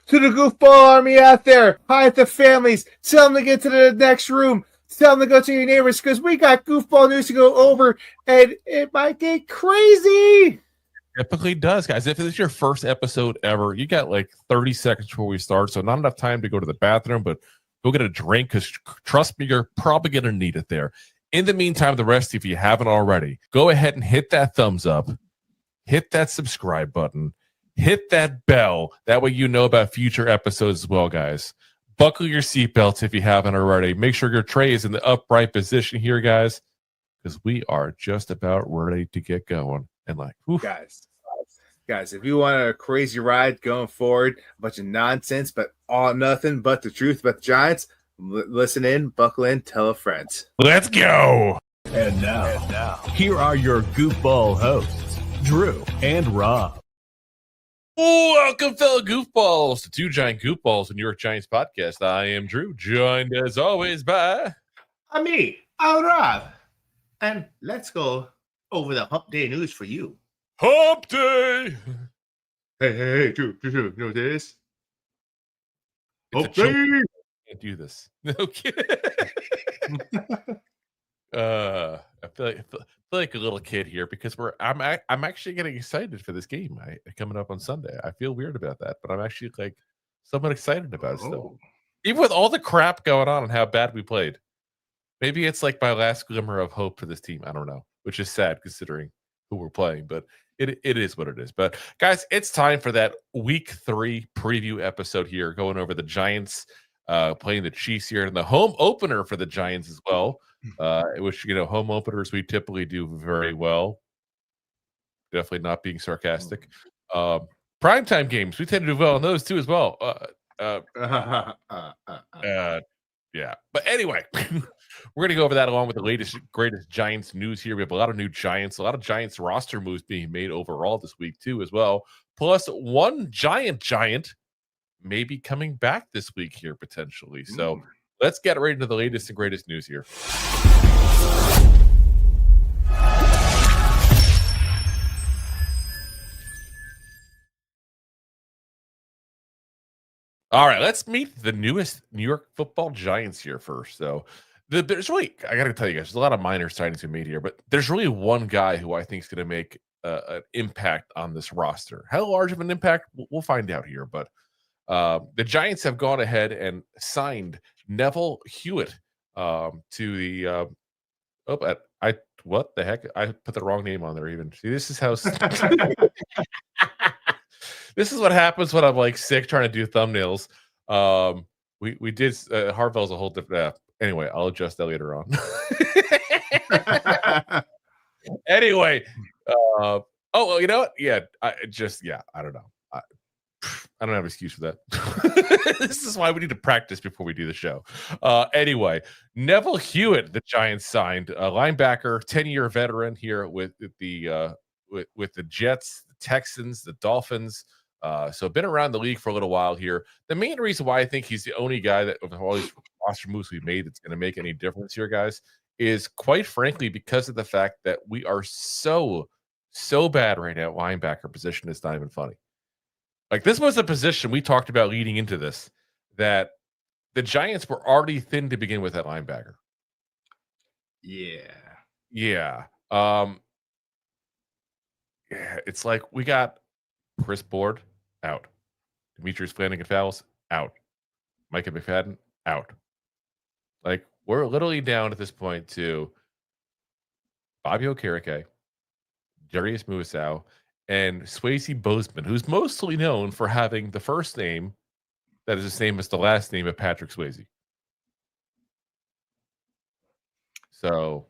to the goofball army out there. Hi at the families. Tell them to get to the next room. Tell them to go to your neighbors because we got goofball news to go over, and it might get crazy. Typically does, guys. If it's your first episode ever, you got like 30 seconds before we start, so not enough time to go to the bathroom, but go get a drink because trust me, you're probably going to need it there. In the meantime, the rest, if you haven't already, go ahead and hit that thumbs up, hit that subscribe button, hit that bell. That way you know about future episodes as well, guys. Buckle your seatbelts if you haven't already. Make sure your tray is in the upright position here, guys, because we are just about ready to get going. And like, oof. Guys, if you want a crazy ride going forward, a bunch of nonsense, but all nothing but the truth about the Giants, listen in, buckle in, tell a friend. Let's go. And now, here are your goofball hosts, Drew and Rob. Welcome, fellow goofballs, to Two Giant Goofballs, the New York Giants podcast. I am Drew, joined as always by... me, Rob. And let's go over the Hump Day news for you. Hump Day! Hey, Drew, you know this? Hump Day! Can't do this. Okay. I feel like a little kid here because I'm actually getting excited for this game coming up on Sunday. I feel weird about that, but I'm actually like somewhat excited about it still. Even with all the crap going on and how bad we played. Maybe it's like my last glimmer of hope for this team. I don't know, which is sad considering who we're playing, but it is what it is. But guys, it's time for that week 3 preview episode here, going over the Giants playing the Chiefs here and the home opener for the Giants as well. Which, home openers we typically do very well. Definitely not being sarcastic. Primetime games, we tend to do well on those too as well. Yeah. But anyway, we're going to go over that along with the latest, greatest Giants news here. We have a lot of new Giants, a lot of Giants roster moves being made overall this week too as well. Plus one giant may be coming back this week here potentially. So let's get right into the latest and greatest news here. All right, let's meet the newest New York Football Giants here first. So there's really, I got to tell you guys, there's a lot of minor signings we made here, but there's really one guy who I think is going to make an impact on this roster. How large of an impact? We'll find out here. But the Giants have gone ahead and signed Neville Hewitt to the what the heck? I put the wrong name on there even. See, this is how this is what happens when I'm like sick trying to do thumbnails. We did Harvell's a whole different anyway, I'll adjust that later on. Anyway, you know what? Yeah, I don't know. I don't have an excuse for that. This is why we need to practice before we do the show. Anyway, Neville Hewitt, the Giants signed a linebacker, 10-year veteran here with the Jets, the Texans, the Dolphins. So been around the league for a little while here. The main reason why I think he's the only guy that of all these roster moves we've made that's going to make any difference here, guys, is quite frankly because of the fact that we are so bad right now at linebacker position. It's not even funny. Like, this was a position we talked about leading into this, that the Giants were already thin to begin with at linebacker. Yeah. It's like we got Chris Board out, Demetrius Flanagan-Fowles out, Micah McFadden out. Like, we're literally down at this point to Bobby Okereke, Darius Muasau, and Swayze Bozeman, who's mostly known for having the first name that is the same as the last name of Patrick Swayze. So,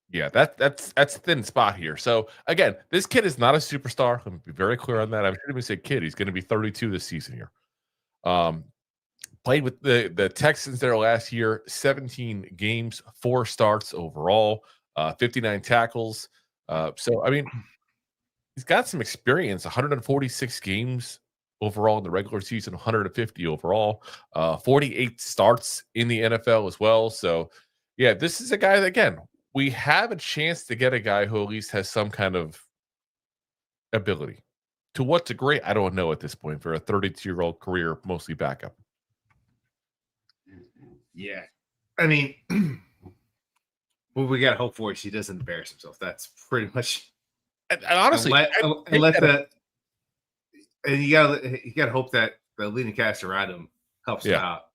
yeah, that's a thin spot here. So, again, this kid is not a superstar. Let me be very clear on that. I shouldn't even say kid. He's going to be 32 this season here. Played with the Texans there last year, 17 games, 4 starts overall, 59 tackles. So, I mean, he's got some experience, 146 games overall in the regular season, 150 overall, 48 starts in the NFL as well. So, yeah, this is a guy that, again, we have a chance to get a guy who at least has some kind of ability. To what degree, I don't know at this point for a 32-year-old career, mostly backup. Yeah. I mean, what we got to hope for is he doesn't embarrass himself. That's pretty much. And honestly, and you gotta hope that the leading cast around him helps him out.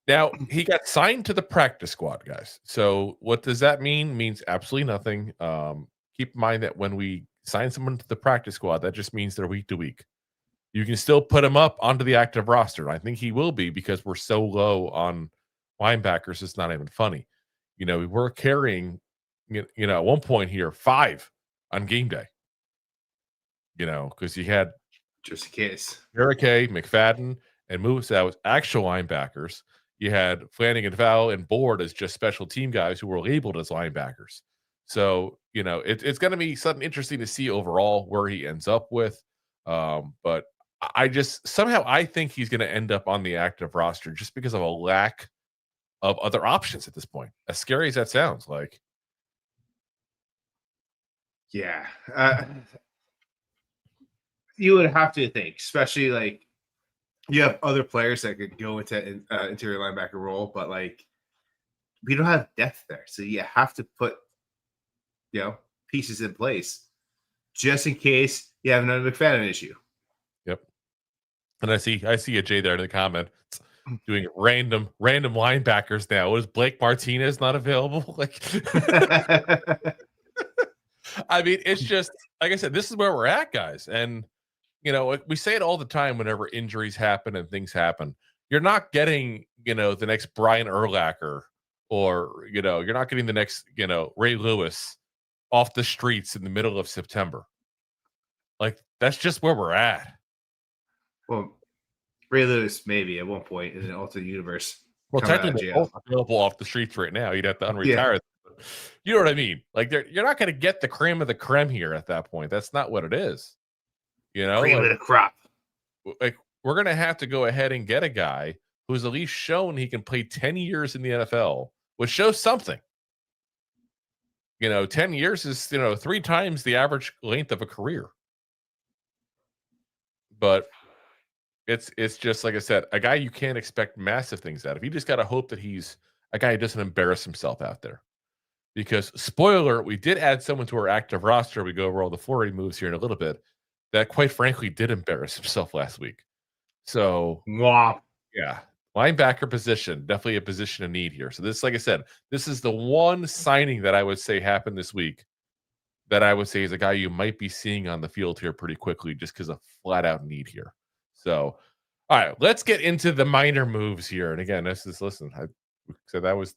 Now, he got signed to the practice squad, guys. So what does that mean? Means absolutely nothing. Keep in mind that when we sign someone to the practice squad, that just means they're week to week. You can still put him up onto the active roster. And I think he will be because we're so low on linebackers. It's not even funny. We were carrying, at one point here, 5 on game day. Because you had just in case Eric McFadden and Musa was actual linebackers. You had Flanagan, Val, and Board as just special team guys who were labeled as linebackers. So, it's going to be something interesting to see overall where he ends up with. But I think he's going to end up on the active roster just because of a lack of other options at this point. As scary as that sounds, like. Yeah. You would have to think, especially like you have other players that could go into interior linebacker role, but like we don't have depth there. So you have to put, pieces in place just in case you have another McFadden issue. Yep. And I see a Jay there in the comment doing random linebackers now. Was Blake Martinez not available? Like, I mean, it's just, like I said, this is where we're at, guys. And, we say it all the time whenever injuries happen and things happen. You're not getting, the next Brian Urlacher or, you're not getting the next, Ray Lewis off the streets in the middle of September. Like, that's just where we're at. Well, Ray Lewis maybe at one point in an alternate universe. Well, technically, they're both available off the streets right now. You'd have to unretire them. You know what I mean? Like, you're not going to get the creme of the creme here at that point. That's not what it is. Cream of the crop. Like, we're going to have to go ahead and get a guy who's at least shown he can play 10 years in the NFL, which shows something. 10 years is, 3 times the average length of a career. But it's just, like I said, a guy you can't expect massive things out of. You just got to hope that he's a guy who doesn't embarrass himself out there. Because, spoiler, we did add someone to our active roster. We go over all the Flurry moves here in a little bit. That, quite frankly, did embarrass himself last week. So, yeah, linebacker position, definitely a position of need here. So this, like I said, this is the one signing that I would say happened this week that I would say is a guy you might be seeing on the field here pretty quickly just because of flat-out need here. So, all right, let's get into the minor moves here. And again, I said that was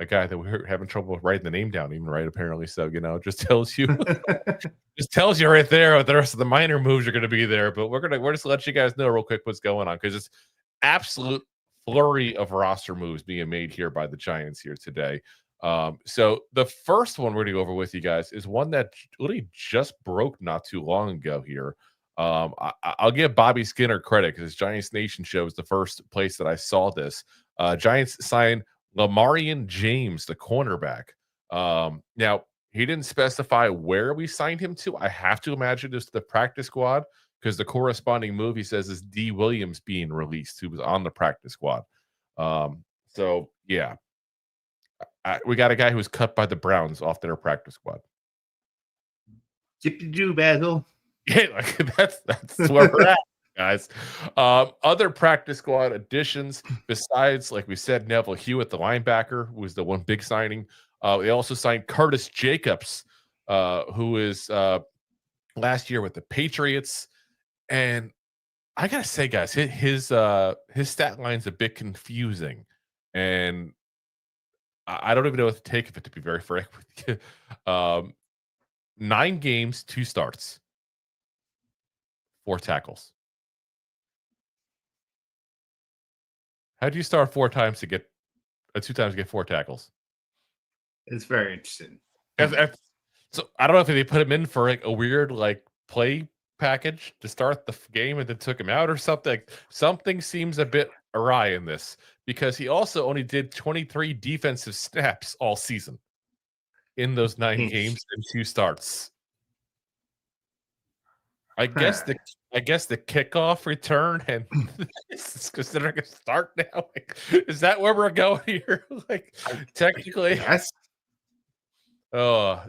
a guy that we were having trouble with writing the name down even right, apparently. So, just tells you right there what the rest of the minor moves are going to be there. But we're just to let you guys know real quick what's going on, because it's absolute flurry of roster moves being made here by the Giants here today. So the first one we're going to go over with you guys is one that literally just broke not too long ago here. I'll give Bobby Skinner credit because Giants Nation show was the first place that I saw this. Giants signed LaMareon James, the cornerback. Now, he didn't specify where we signed him to. I have to imagine it's the practice squad because the corresponding move he says is D. Williams being released, who was on the practice squad. So, yeah. We got a guy who was cut by the Browns off their practice squad. Zip-de-doo, Basil. Yeah, like that's where we're at, guys. Other practice squad additions besides, like we said, Neville Hewitt, the linebacker, who was the one big signing. They also signed Curtis Jacobs, who is last year with the Patriots. And I gotta say, guys, his stat line's a bit confusing, and I don't even know what to take of it, to be very frank with you. 9 games, 2 starts, 4 tackles. How do you start 4 times to get 2 times to get 4 tackles? It's very interesting. So I don't know if they put him in for like a weird play package to start the game and then took him out or something. Something seems a bit awry in this, because he also only did 23 defensive snaps all season in those 9 games and 2 starts. I guess the kickoff return and it's considering a start now. Like, is that where we're going here? Like technically, Yes. But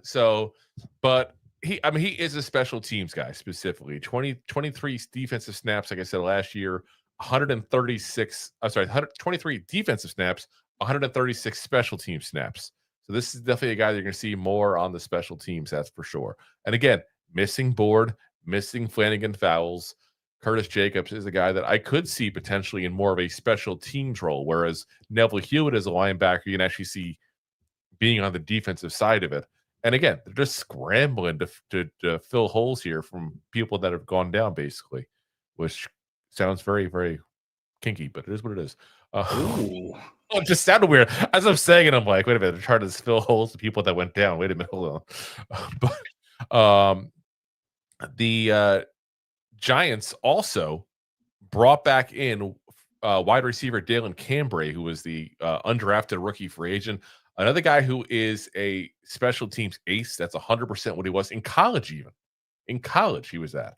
he is a special teams guy specifically. 23 defensive snaps, like I said last year, 23 defensive snaps, 136 special team snaps. So this is definitely a guy that you're going to see more on the special teams, that's for sure. And again, missing board, missing Flanagan fouls. Curtis Jacobs is a guy that I could see potentially in more of a special teams role, whereas Neville Hewitt as a linebacker, you can actually see being on the defensive side of it. And again, they're just scrambling to fill holes here from people that have gone down, basically, which sounds very, very kinky, but it is what it is. It just sounded weird. As I'm saying it, I'm like, wait a minute, they're trying to fill holes to people that went down. Wait a minute, hold on. The Giants also brought back in wide receiver Dalen Cambre, who was the undrafted rookie free agent. Another guy who is a special teams ace. That's 100% what he was in college, even. In college, he was that.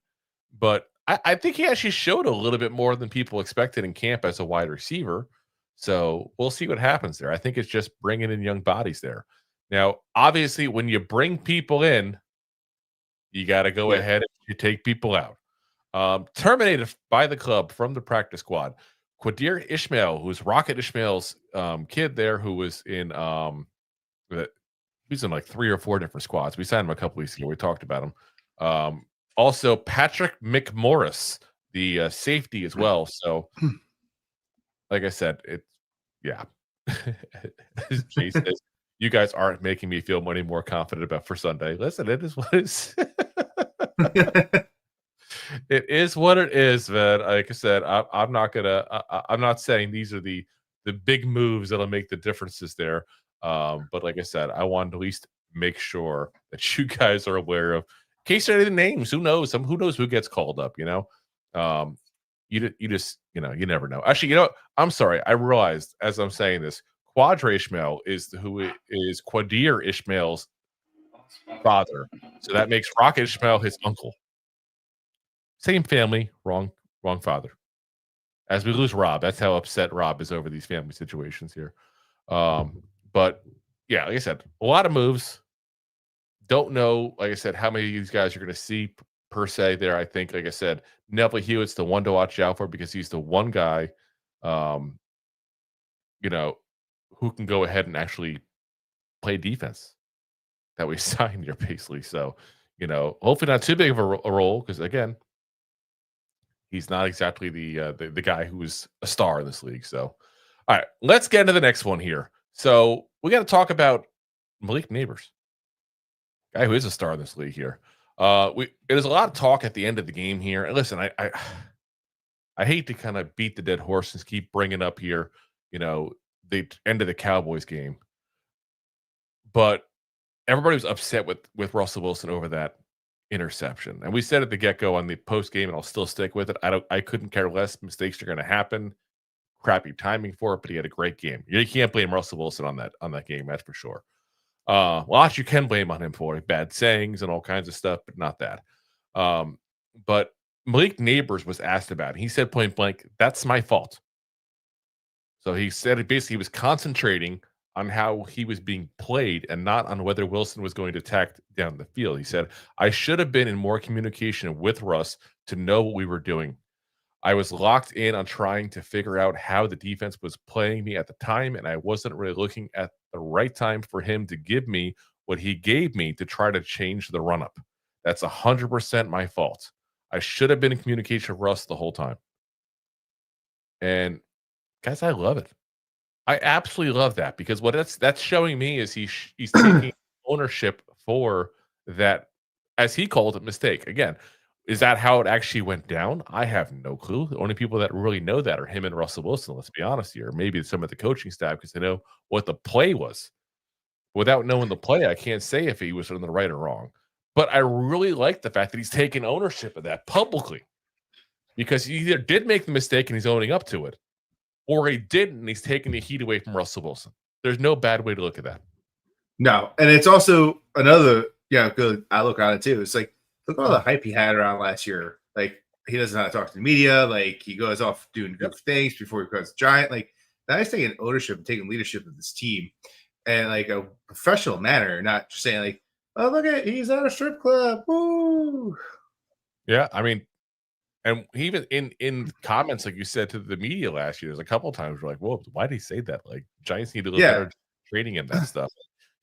But I think he actually showed a little bit more than people expected in camp as a wide receiver. So we'll see what happens there. I think it's just bringing in young bodies there. Now, obviously, when you bring people in, you got to go ahead and you take people out. Terminated by the club from the practice squad. Quadir Ishmael, who's Rocket Ishmael's kid there, who was in he's in like 3 or 4 different squads. We signed him a couple weeks ago. We talked about him. Also, Patrick McMorris, the safety as well. So, like I said, Jay says, you guys aren't making me feel any more confident about for Sunday. Listen, it is what it is. It is what it is, man. Like I said, I'm not saying these are the big moves that'll make the differences there. But like I said, I wanted to at least make sure that you guys are aware of. In case there are any names, who knows? Who knows who gets called up? You just you never know. Actually, I'm sorry. I realized as I'm saying this, Quadra Ishmael is Quadir Ishmael's father. So that makes Rocket Ishmael his uncle. Same family, wrong father. As we lose Rob, that's how upset Rob is over these family situations here. But yeah, like I said, a lot of moves. Don't know, like I said, how many of these guys you're going to see per se there. I think, like I said, Neville Hewitt's the one to watch out for because he's the one guy, who can go ahead and actually play defense that we signed here, basically. So, hopefully not too big of a role because, again, he's not exactly the guy who is a star in this league. So, all right, let's get into the next one here. So we got to talk about Malik Nabers, guy who is a star in this league here. There's a lot of talk at the end of the game here. And listen, I hate to kind of beat the dead horse and keep bringing up here, the end of the Cowboys game, but everybody was upset with Russell Wilson over that interception. And we said at the get-go on the post game, and I'll still stick with it. I couldn't care less. Mistakes are going to happen. Crappy timing for it, but he had a great game. You can't blame Russell Wilson on that game, that's for sure. Lots you can blame on him for bad sayings and all kinds of stuff, but not that. But Malik Nabers was asked about it. He said point blank, "That's my fault." So he said basically he was concentrating on how he was being played and not on whether Wilson was going to attack down the field. He said, "I should have been in more communication with Russ to know what we were doing. I was locked in on trying to figure out how the defense was playing me at the time, and I wasn't really looking at the right time for him to give me what he gave me to try to change the run-up. That's 100% my fault. I should have been in communication with Russ the whole time." And guys, I love it. I absolutely love that because what that's showing me is he's taking ownership for that, as he called it, mistake. Again, is that how it actually went down? I have no clue. The only people that really know that are him and Russell Wilson, let's be honest here. Maybe some of the coaching staff because they know what the play was. Without knowing the play, I can't say if he was on the right or wrong. But I really like the fact that he's taking ownership of that publicly because he either did make the mistake and he's owning up to it, or he didn't and he's taking the heat away from Russell Wilson. There's no bad way to look at that. No, and it's also another good outlook on it too. It's like look at all the hype he had around last year. Like, he doesn't know how to talk to the media. Like, he goes off doing good things before he becomes giant. Like, now he's taking ownership and taking leadership of this team in like a professional manner, not just saying like, "Oh, look at he's at a strip club." Woo! Yeah, I mean, and he even in comments, like you said to the media last year, there's a couple of times we're like, "Whoa, why did he say that?" Like, Giants need a little better training and that stuff.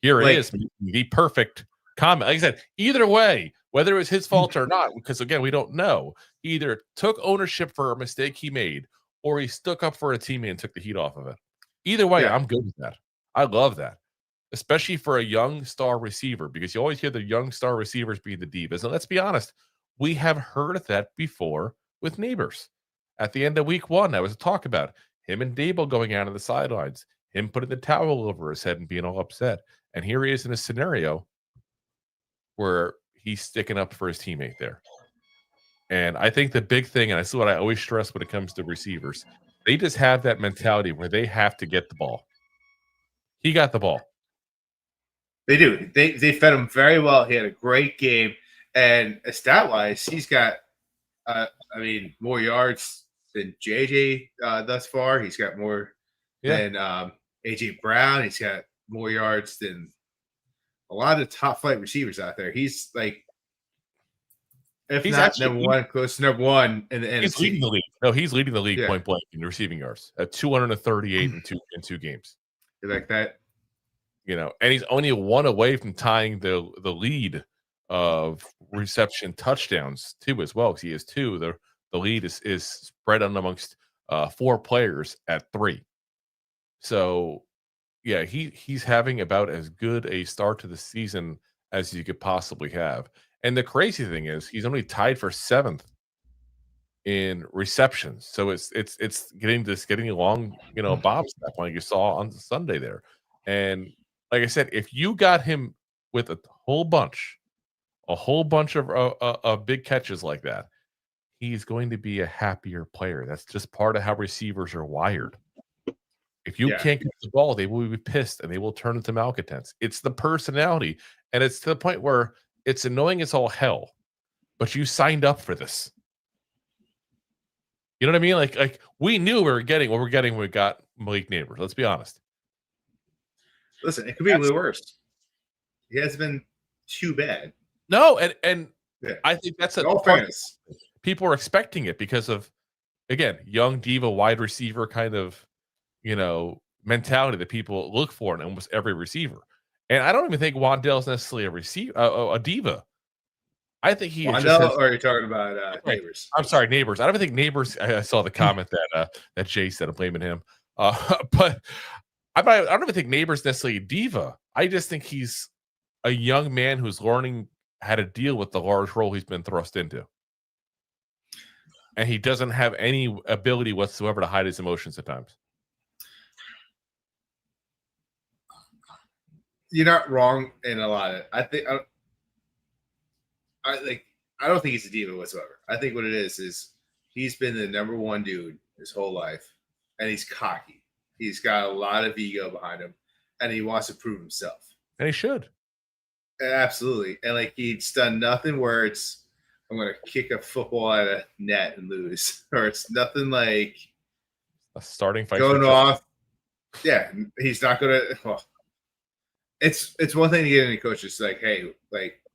Here it is, the perfect comment. Like I said, either way, whether it was his fault or not, because again, we don't know. He either took ownership for a mistake he made, or he stuck up for a teammate and took the heat off of it. Either way, I'm good with that. I love that, especially for a young star receiver, because you always hear the young star receivers being the divas. And let's be honest, we have heard of that before with Nabers. At the end of week 1, that was a talk about him and Dable going out on the sidelines, him putting the towel over his head and being all upset. And here he is in a scenario where he's sticking up for his teammate there. And I think the big thing, and this is what I always stress when it comes to receivers, they just have that mentality where they have to get the ball. He got the ball. They do. They fed him very well. He had a great game. And stat-wise, he's got, more yards than JJ thus far. He's got more than A.J. Brown. He's got more yards than a lot of the top-flight receivers out there. He's like, if he's not actually number one, close to number one in the NFC. He's leading the league. No, he's leading the league point blank in receiving yards at 238 in two games. You like that? You know, and he's only one away from tying the lead of reception touchdowns too, as well, because he has 2. The lead is spread out amongst 4 players at 3. So yeah, he's having about as good a start to the season as you could possibly have. And the crazy thing is he's only tied for 7th in receptions. So it's getting along, Bob's that point you saw on Sunday there. And like I said, if you got him with a whole bunch of big catches like that, he's going to be a happier player. That's just part of how receivers are wired. If you can't get the ball, they will be pissed and they will turn into malcontents. It's the personality, and it's to the point where it's annoying as all hell, but you signed up for this. You know what I mean? Like we knew we were getting what we're getting when we got Malik Nabers. Let's be honest. Listen, it could be a little worse. He hasn't been too bad. No, and I think that's all fairness. People are expecting it because of, again, young diva wide receiver kind of, mentality that people look for in almost every receiver. And I don't even think Wan'Dale is necessarily a diva. I think he Wan'Dale, or are you talking about Nabers? I'm sorry, Nabers. I don't think Nabers. I saw the comment that Jay said. I'm blaming him. But I don't even think Nabers necessarily a diva. I just think he's a young man who's learning how to deal with the large role he's been thrust into. And he doesn't have any ability whatsoever to hide his emotions at times. You're not wrong in a lot of it. I don't think he's a diva whatsoever. I think what it is he's been the number one dude his whole life, and he's cocky. He's got a lot of ego behind him, and he wants to prove himself. And he should. Absolutely. And he's done nothing where it's, I'm going to kick a football at a net and lose, or it's nothing like a starting fight going off. Yeah, he's not going to. Well, it's one thing to get any coaches like, hey,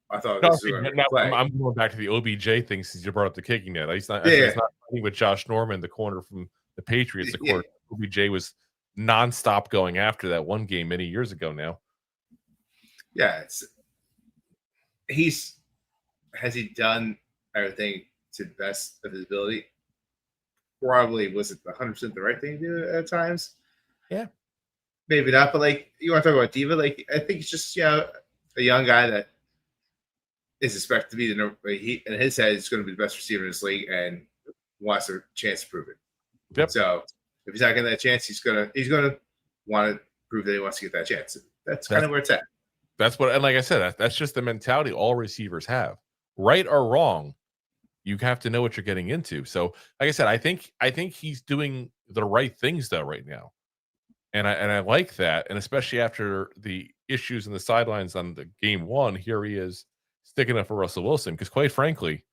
I thought this was I'm going back to the OBJ thing since you brought up the kicking net. He's not fighting with Josh Norman, the corner from the Patriots. The corner OBJ was nonstop going after that one game many years ago now. Yeah, has he done everything to the best of his ability? Probably. Was it 100% the right thing to do at times? Yeah. Maybe not, but you want to talk about diva? I think it's just a young guy that is expected to be the number. He in his head is going to be the best receiver in this league and wants a chance to prove it. Yep. So if he's not getting that chance, he's gonna want to prove that he wants to get that chance. That's kind of where it's at. That's what, and like I said, that's just the mentality all receivers have. Right or wrong, you have to know what you're getting into. So, like I said, I think he's doing the right things though right now. And I like that, and especially after the issues in the sidelines on the game 1, here he is sticking up for Russell Wilson because, quite frankly,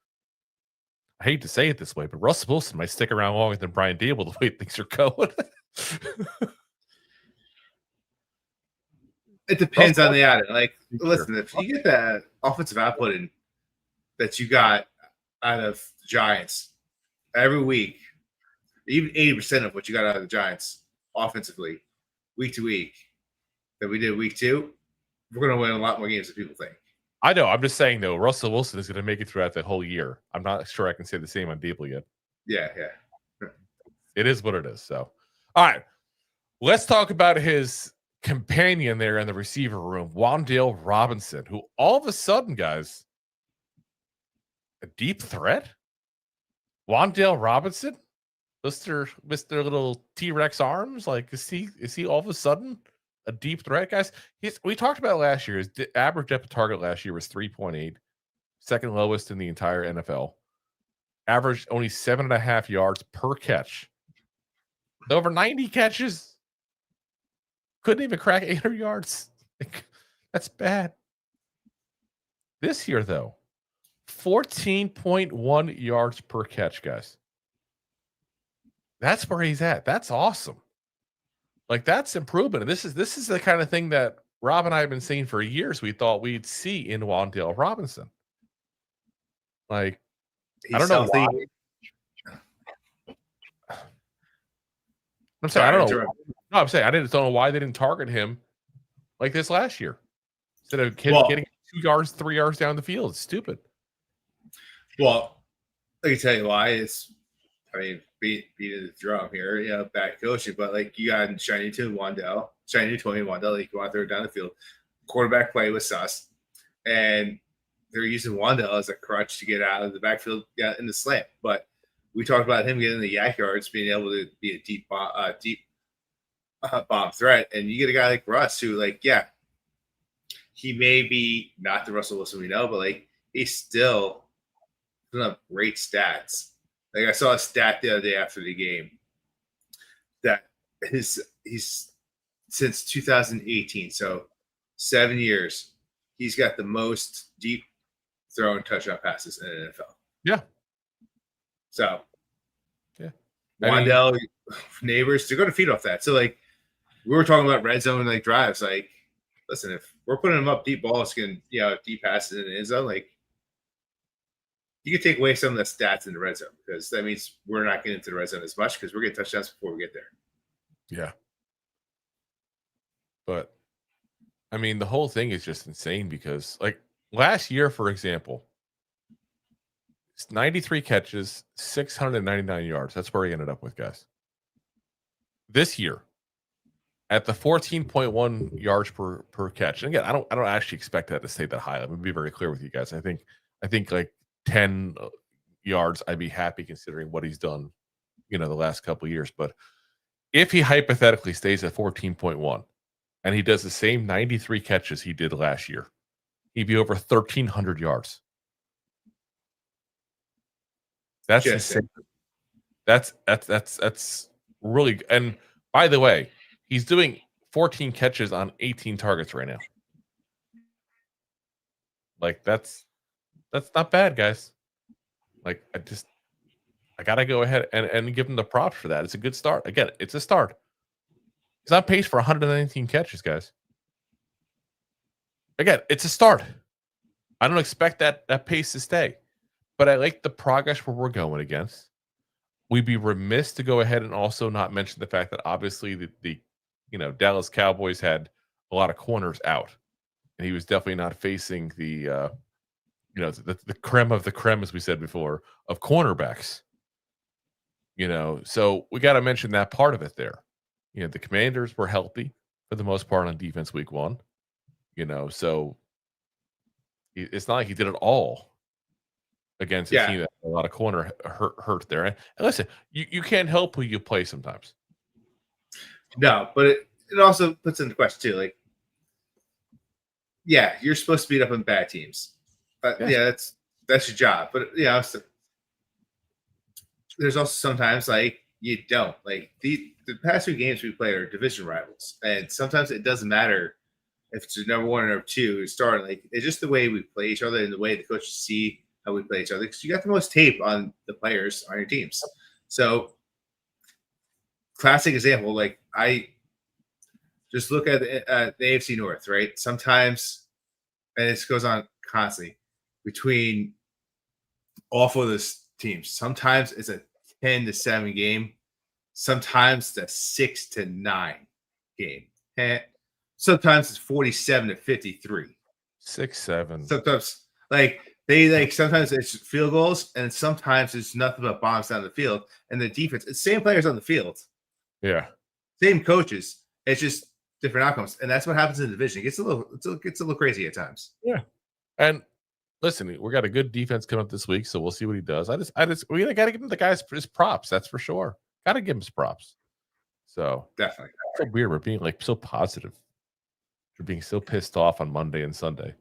I hate to say it this way, but Russell Wilson might stick around longer than Brian Dable the way things are going. It depends on the output. Like, listen, if you get that offensive output that you got out of the Giants every week, even 80% of what you got out of the Giants offensively, week to week, that we did week 2, we're going to win a lot more games than people think. I know. I'm just saying, though, Russell Wilson is going to make it throughout the whole year. I'm not sure I can say the same on Dable yet. Yeah. It is what it is. So, all right. Let's talk about his companion there in the receiver room, Wan'Dale Robinson, who all of a sudden, guys, a deep threat? Wan'Dale Robinson? Mr. Little T-Rex arms? Like, is he all of a sudden a deep threat, guys? We talked about last year. His average depth of target last year was 3.8, second lowest in the entire NFL. Averaged only 7.5 yards per catch. Over 90 catches. Couldn't even crack 800 yards. That's bad. This year, though, 14.1 yards per catch, guys. That's where he's at. That's awesome. Like, that's improvement. And this is the kind of thing that Rob and I have been saying for years we thought we'd see in Wan'Dale Robinson. Like, I don't know why. I'm saying, I don't know. No, I'm saying I don't know why they didn't target him like this last year. Instead of getting 2 yards, 3 yards down the field. It's stupid. Well, I can tell you why. Beating the drum here, bad coaching, but like you got shiny toy Wan'Dale, like you want to throw it down the field. Quarterback play was sus, and they're using Wan'Dale as a crutch to get out of the backfield, in the slant. But we talked about him getting the yak yards, being able to be a deep bomb threat, and you get a guy like Russ who, like, he may be not the Russell Wilson we know, but like he's still doesn't have great stats. Like, I saw a stat the other day after the game that he's since 2018, so 7 years, he's got the most deep thrown touchdown passes in the NFL. Yeah. So, Wan'Dale, Nabers, they're going to feed off that. So, like, we were talking about red zone like drives. Like, listen, if we're putting them up deep balls, deep passes in the end zone, like, you can take away some of the stats in the red zone because that means we're not getting into the red zone as much because we're getting touchdowns before we get there. Yeah. But, I mean, the whole thing is just insane because, like, last year, for example, 93 catches, 699 yards. That's where he ended up with, guys. This year, at the 14.1 yards per catch. And again, I don't actually expect that to stay that high. Let me be very clear with you guys. I think like 10 yards, I'd be happy considering what he's done, the last couple of years. But if he hypothetically stays at 14.1 and he does the same 93 catches he did last year, he'd be over 1,300 yards. That's insane. That's really. And by the way, he's doing 14 catches on 18 targets right now. Like, that's not bad, guys. Like, I gotta go ahead and give him the props for that. It's a good start. Again, it's a start. He's on pace for 119 catches, guys. Again, it's a start. I don't expect that pace to stay, but I like the progress where we're going against. We'd be remiss to go ahead and also not mention the fact that obviously the Dallas Cowboys had a lot of corners out, and he was definitely not facing the creme of the creme, as we said before, of cornerbacks. So we got to mention that part of it there. The Commanders were healthy for the most part on defense week 1. So it's not like he did it all against a team that had a lot of corner hurt there. And listen, you can't help who you play sometimes. No, but it also puts into question too. Like, you're supposed to beat up on bad teams. That's your job. But there's also sometimes like you don't. Like the past 2 games we played are division rivals, and sometimes it doesn't matter if it's your number one or number two starting. Like, it's just the way we play each other and the way the coaches see how we play each other. Because you got the most tape on the players on your teams. So, classic example, like I just look at the AFC North, right? Sometimes, and this goes on constantly between all four of those teams. Sometimes it's a 10-7 game. Sometimes it's a 6-9 game. And sometimes it's 47-53. 6-7. Sometimes sometimes it's field goals, and sometimes it's nothing but bombs down the field. And the defense, it's the same players on the field. Yeah. Same coaches. It's just different outcomes. And that's what happens in the division. It gets a little crazy at times. Yeah. And listen, we got a good defense coming up this week, so we'll see what he does. We got to give him the guys his props. That's for sure. Got to give him his props. So definitely. It's so weird. We're being like so positive. We're being so pissed off on Monday and Sunday.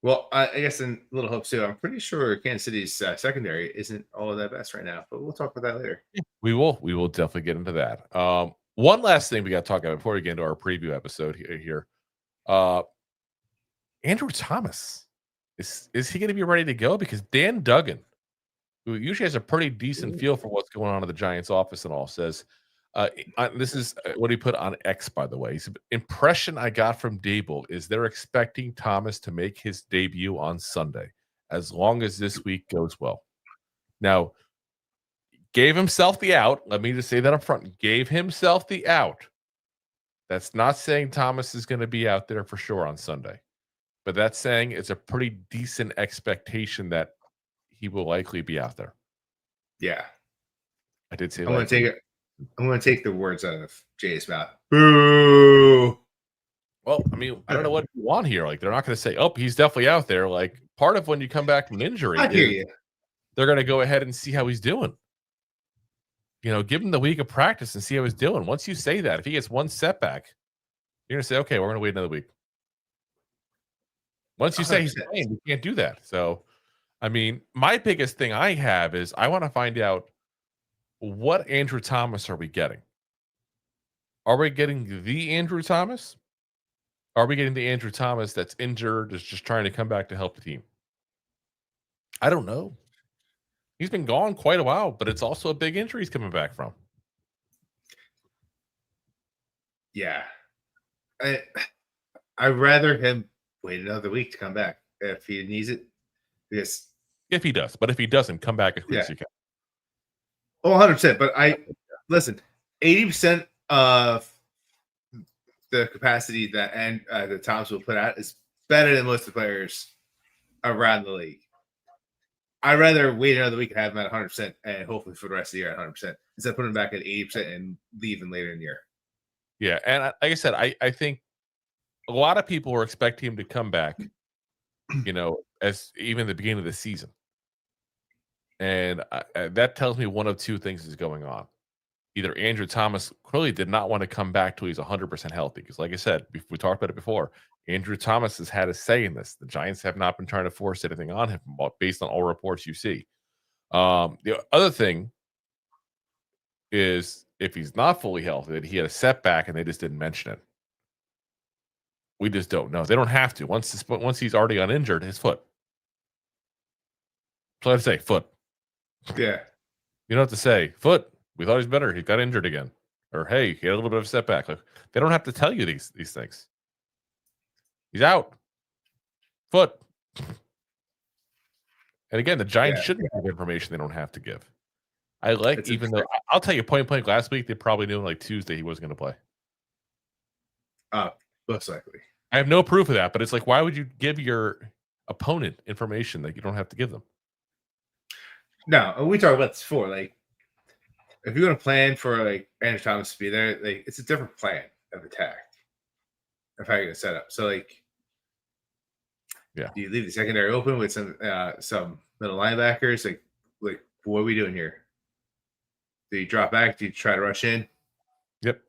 Well, I guess in little hopes too. I'm pretty sure Kansas City's secondary isn't all of that best right now, but we'll talk about that later. We will definitely get into that. One last thing we got to talk about before we get into our preview episode here. Andrew Thomas. Is he going to be ready to go? Because Dan Duggan, who usually has a pretty decent feel for what's going on in the Giants office and all, says, this is what he put on X, by the way. He said, impression I got from Dable is they're expecting Thomas to make his debut on Sunday, as long as this week goes well. Now, gave himself the out. Let me just say that up front. Gave himself the out. That's not saying Thomas is going to be out there for sure on Sunday. But that's saying it's a pretty decent expectation that he will likely be out there. Yeah. I did say I'm going to take the words out of Jay's mouth. Boo! Well, I mean, I don't know what you want here. Like, they're not going to say, oh, he's definitely out there. Like, part of when you come back from injury, I hear you. They're going to go ahead and see how he's doing. You know, give him the week of practice and see how he's doing. Once you say that, if he gets one setback, you're going to say, okay, we're going to wait another week. Once you say he's playing, you can't do that. So, I mean, my biggest thing I have is I want to find out, what Andrew Thomas are we getting? Are we getting the Andrew Thomas? Are we getting the Andrew Thomas that's injured, is just trying to come back to help the team? I don't know. He's been gone quite a while, but it's also a big injury he's coming back from. Yeah. I'd rather him wait another week to come back if he needs it. Because if he does, but if he doesn't, come back as quick as you can. Oh, 100%. But listen, 80% of the capacity that the Thomas will put out is better than most of the players around the league. I'd rather wait another week and have him at 100% and hopefully for the rest of the year at 100% instead of putting him back at 80% and leaving later in the year. Yeah, and like I said, I think a lot of people were expecting him to come back, you know, as even the beginning of the season. And that tells me one of two things is going on. Either Andrew Thomas clearly did not want to come back till he's 100% healthy. Because like I said, we talked about it before, Andrew Thomas has had a say in this. The Giants have not been trying to force anything on him based on all reports you see. The other thing is if he's not fully healthy, that he had a setback and they just didn't mention it. We just don't know. They don't have to. Once he's already uninjured, his foot. So I have to say, foot. Yeah. You don't have to say, foot. We thought he was better. He got injured again. Or, hey, he had a little bit of a setback. Like, they don't have to tell you these things. He's out. Foot. And again, the Giants shouldn't give information they don't have to give. I like, it's even though I'll tell you point blank, last week they probably knew like Tuesday he wasn't going to play. Most likely. I have no proof of that, but it's like, why would you give your opponent information that you don't have to give them? No, we talked about this before. Like, if you're going to plan for like Andrew Thomas to be there, like it's a different plan of attack of how you're going to set up. So, like, do you leave the secondary open with some middle linebackers? Like what are we doing here? Do you drop back? Do you try to rush in? Yep.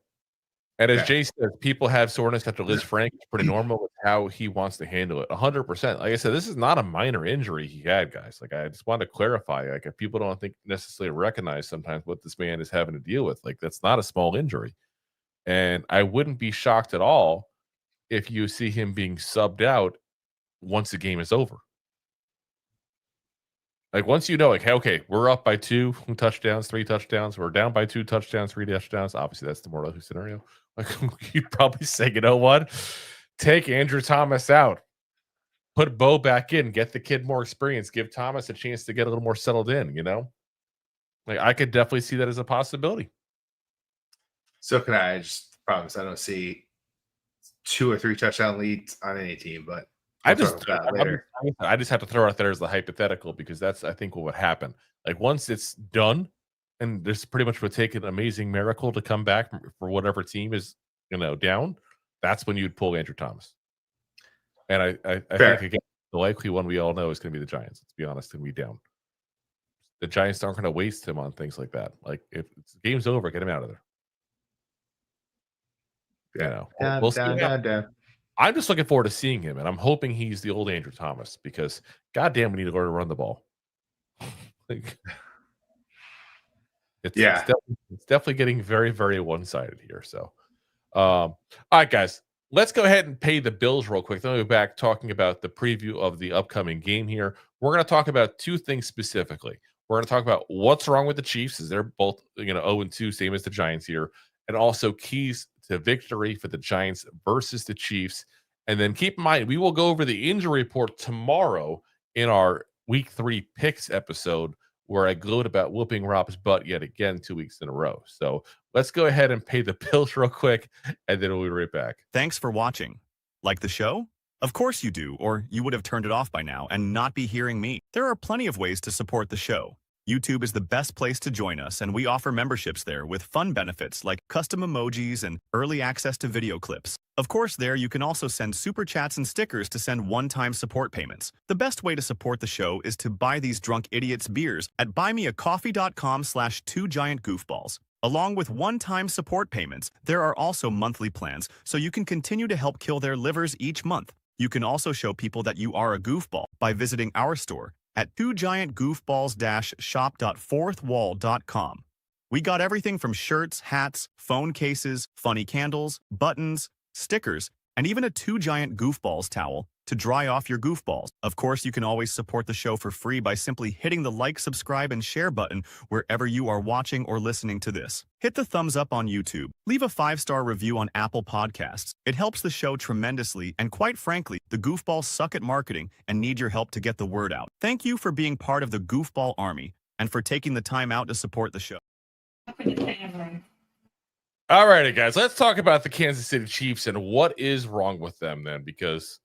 And as Jay says, people have soreness after Liz Frank. It's pretty normal with how he wants to handle it. 100%. Like I said, this is not a minor injury he had, guys. Like, I just want to clarify. Like, if people don't think necessarily recognize sometimes what this man is having to deal with, like, that's not a small injury. And I wouldn't be shocked at all if you see him being subbed out once the game is over. Like once you know, like, hey, okay, we're up by 2 touchdowns, 3 touchdowns, we're down by 2 touchdowns, 3 touchdowns. Obviously, that's the more likely scenario. Like you'd probably say, you know what? Take Andrew Thomas out. Put Bo back in, get the kid more experience, give Thomas a chance to get a little more settled in, you know? Like I could definitely see that as a possibility. So can I. I just promise I don't see 2 or 3 touchdown leads on any team, but I we'll just talk about that later. I just have to throw out there as the hypothetical because that's I think what would happen. Like once it's done, and this pretty much would take an amazing miracle to come back for whatever team is down. That's when you'd pull Andrew Thomas. And I think again the likely one we all know is going to be the Giants. Let's be honest, going to be down. The Giants aren't going to waste him on things like that. Like if the game's over, get him out of there. Yeah, We'll see. down. I'm just looking forward to seeing him, and I'm hoping he's the old Andrew Thomas because, goddamn, we need to learn to run the ball. Like, it's definitely getting very, very one-sided here. So, all right, guys, let's go ahead and pay the bills real quick. Then we'll be back talking about the preview of the upcoming game here. We're going to talk about 2 things specifically. We're going to talk about what's wrong with the Chiefs, as they're both 0-2, same as the Giants here, and also keys to victory for the Giants versus the Chiefs. And then keep in mind, we will go over the injury report tomorrow in our Week 3 picks episode, where I gloat about whooping Rob's butt yet again 2 weeks in a row. So let's go ahead and pay the bills real quick, and then we'll be right back. Thanks for watching. Like the show? Of course you do, or you would have turned it off by now and not be hearing me. There are plenty of ways to support the show. YouTube is the best place to join us, and we offer memberships there with fun benefits like custom emojis and early access to video clips. Of course, there you can also send super chats and stickers to send one-time support payments. The best way to support the show is to buy these drunk idiots beers at buymeacoffee.com/2giantgoofballs. Along with one-time support payments, there are also monthly plans, so you can continue to help kill their livers each month. You can also show people that you are a goofball by visiting our store at 2giantgoofballs-shop.fourthwall.com. We got everything from shirts, hats, phone cases, funny candles, buttons, stickers, and even a 2 Giant Goofballs towel to dry off your goofballs. Of course, you can always support the show for free by simply hitting the like, subscribe, and share button wherever you are watching or listening to this. Hit the thumbs up on YouTube. Leave a 5-star review on Apple Podcasts. It helps the show tremendously, and quite frankly, the goofballs suck at marketing and need your help to get the word out. Thank you for being part of the Goofball Army and for taking the time out to support the show. All righty, guys, let's talk about the Kansas City Chiefs and what is wrong with them then, because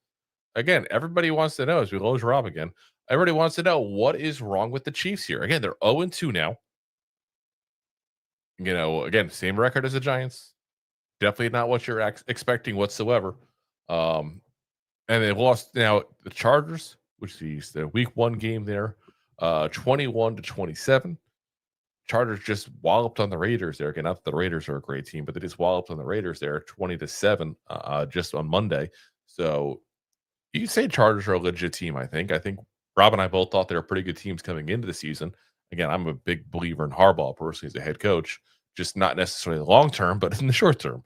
again, everybody wants to know, as we lose Rob again, everybody wants to know what is wrong with the Chiefs here. Again, they're 0-2 now. Again, same record as the Giants. Definitely not what you're expecting whatsoever. And they lost now the Chargers, which is the Week 1 game there, 21-27. Chargers just walloped on the Raiders there. Again, not that the Raiders are a great team, but they just walloped on the Raiders there, 20-7, just on Monday. So you can say Chargers are a legit team, I think. I think Rob and I both thought they were pretty good teams coming into the season. Again, I'm a big believer in Harbaugh personally as a head coach, just not necessarily long term, but in the short term.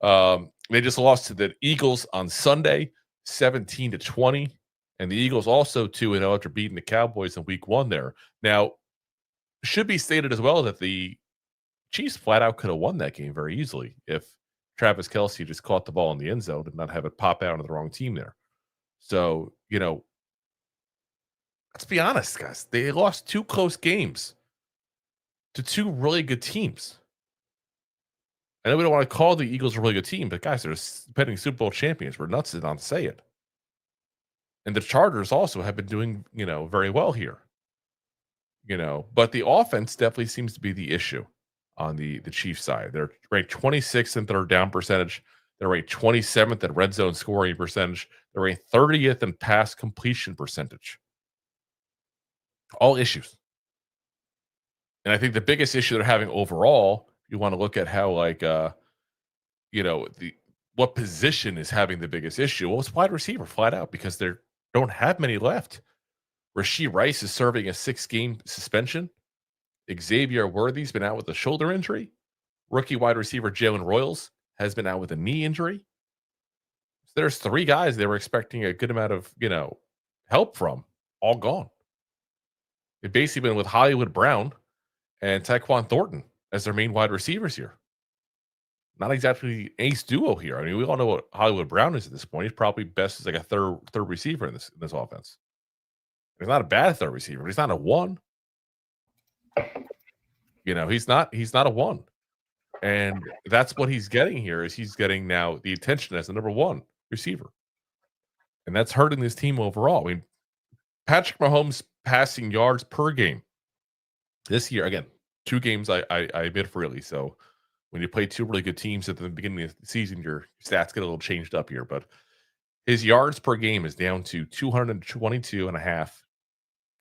They just lost to the Eagles on Sunday, 17-20. And the Eagles also 2-0 after beating the Cowboys in Week 1 there. Now, should be stated as well that the Chiefs flat out could have won that game very easily if Travis Kelce just caught the ball in the end zone and not have it pop out on the wrong team there. So, let's be honest, guys. They lost 2 close games to 2 really good teams. I know we don't want to call the Eagles a really good team, but guys, they're defending Super Bowl champions. We're nuts to say it. And the Chargers also have been doing, very well here. But the offense definitely seems to be the issue on the Chiefs side. They're ranked 26th in third down percentage. They're ranked 27th in red zone scoring percentage. They're ranked 30th in pass completion percentage. All issues. And I think the biggest issue they're having overall, you want to look at how what position is having the biggest issue. Well, it's wide receiver flat out because they don't have many left. Rashee Rice is serving a 6-game suspension. Xavier Worthy's been out with a shoulder injury. Rookie wide receiver Jalen Royals has been out with a knee injury. there's 3 guys they were expecting a good amount of, help from, all gone. They've basically been with Hollywood Brown and Tyquan Thornton as their main wide receivers here. Not exactly ace duo here. I mean, we all know what Hollywood Brown is at this point. He's probably best as like a third receiver in this offense. He's not a bad third receiver, but he's not a 1. He's not a 1. And that's what he's getting here is he's getting now the attention as the number 1 receiver. And that's hurting this team overall. I mean, Patrick Mahomes passing yards per game this year, again, 2 games I admit freely. So when you play 2 really good teams at the beginning of the season, your stats get a little changed up here. But his yards per game is down to 222.5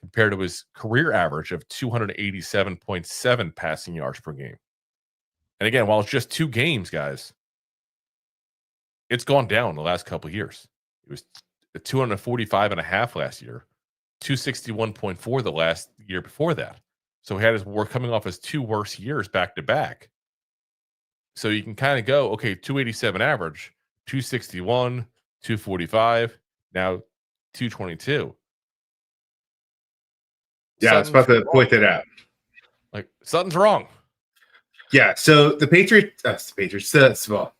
compared to his career average of 287.7 passing yards per game. And again, while it's just 2 games, guys, it's gone down the last couple of years. It was 245.5 last year, 261.4 the last year before that. So we're coming off his 2 worst years back to back. So you can kind of go, okay, 287 average, 261, 245, now 222. Yeah, I was about to point that out. Like, something's wrong. Yeah, so the Patriots, that's actually what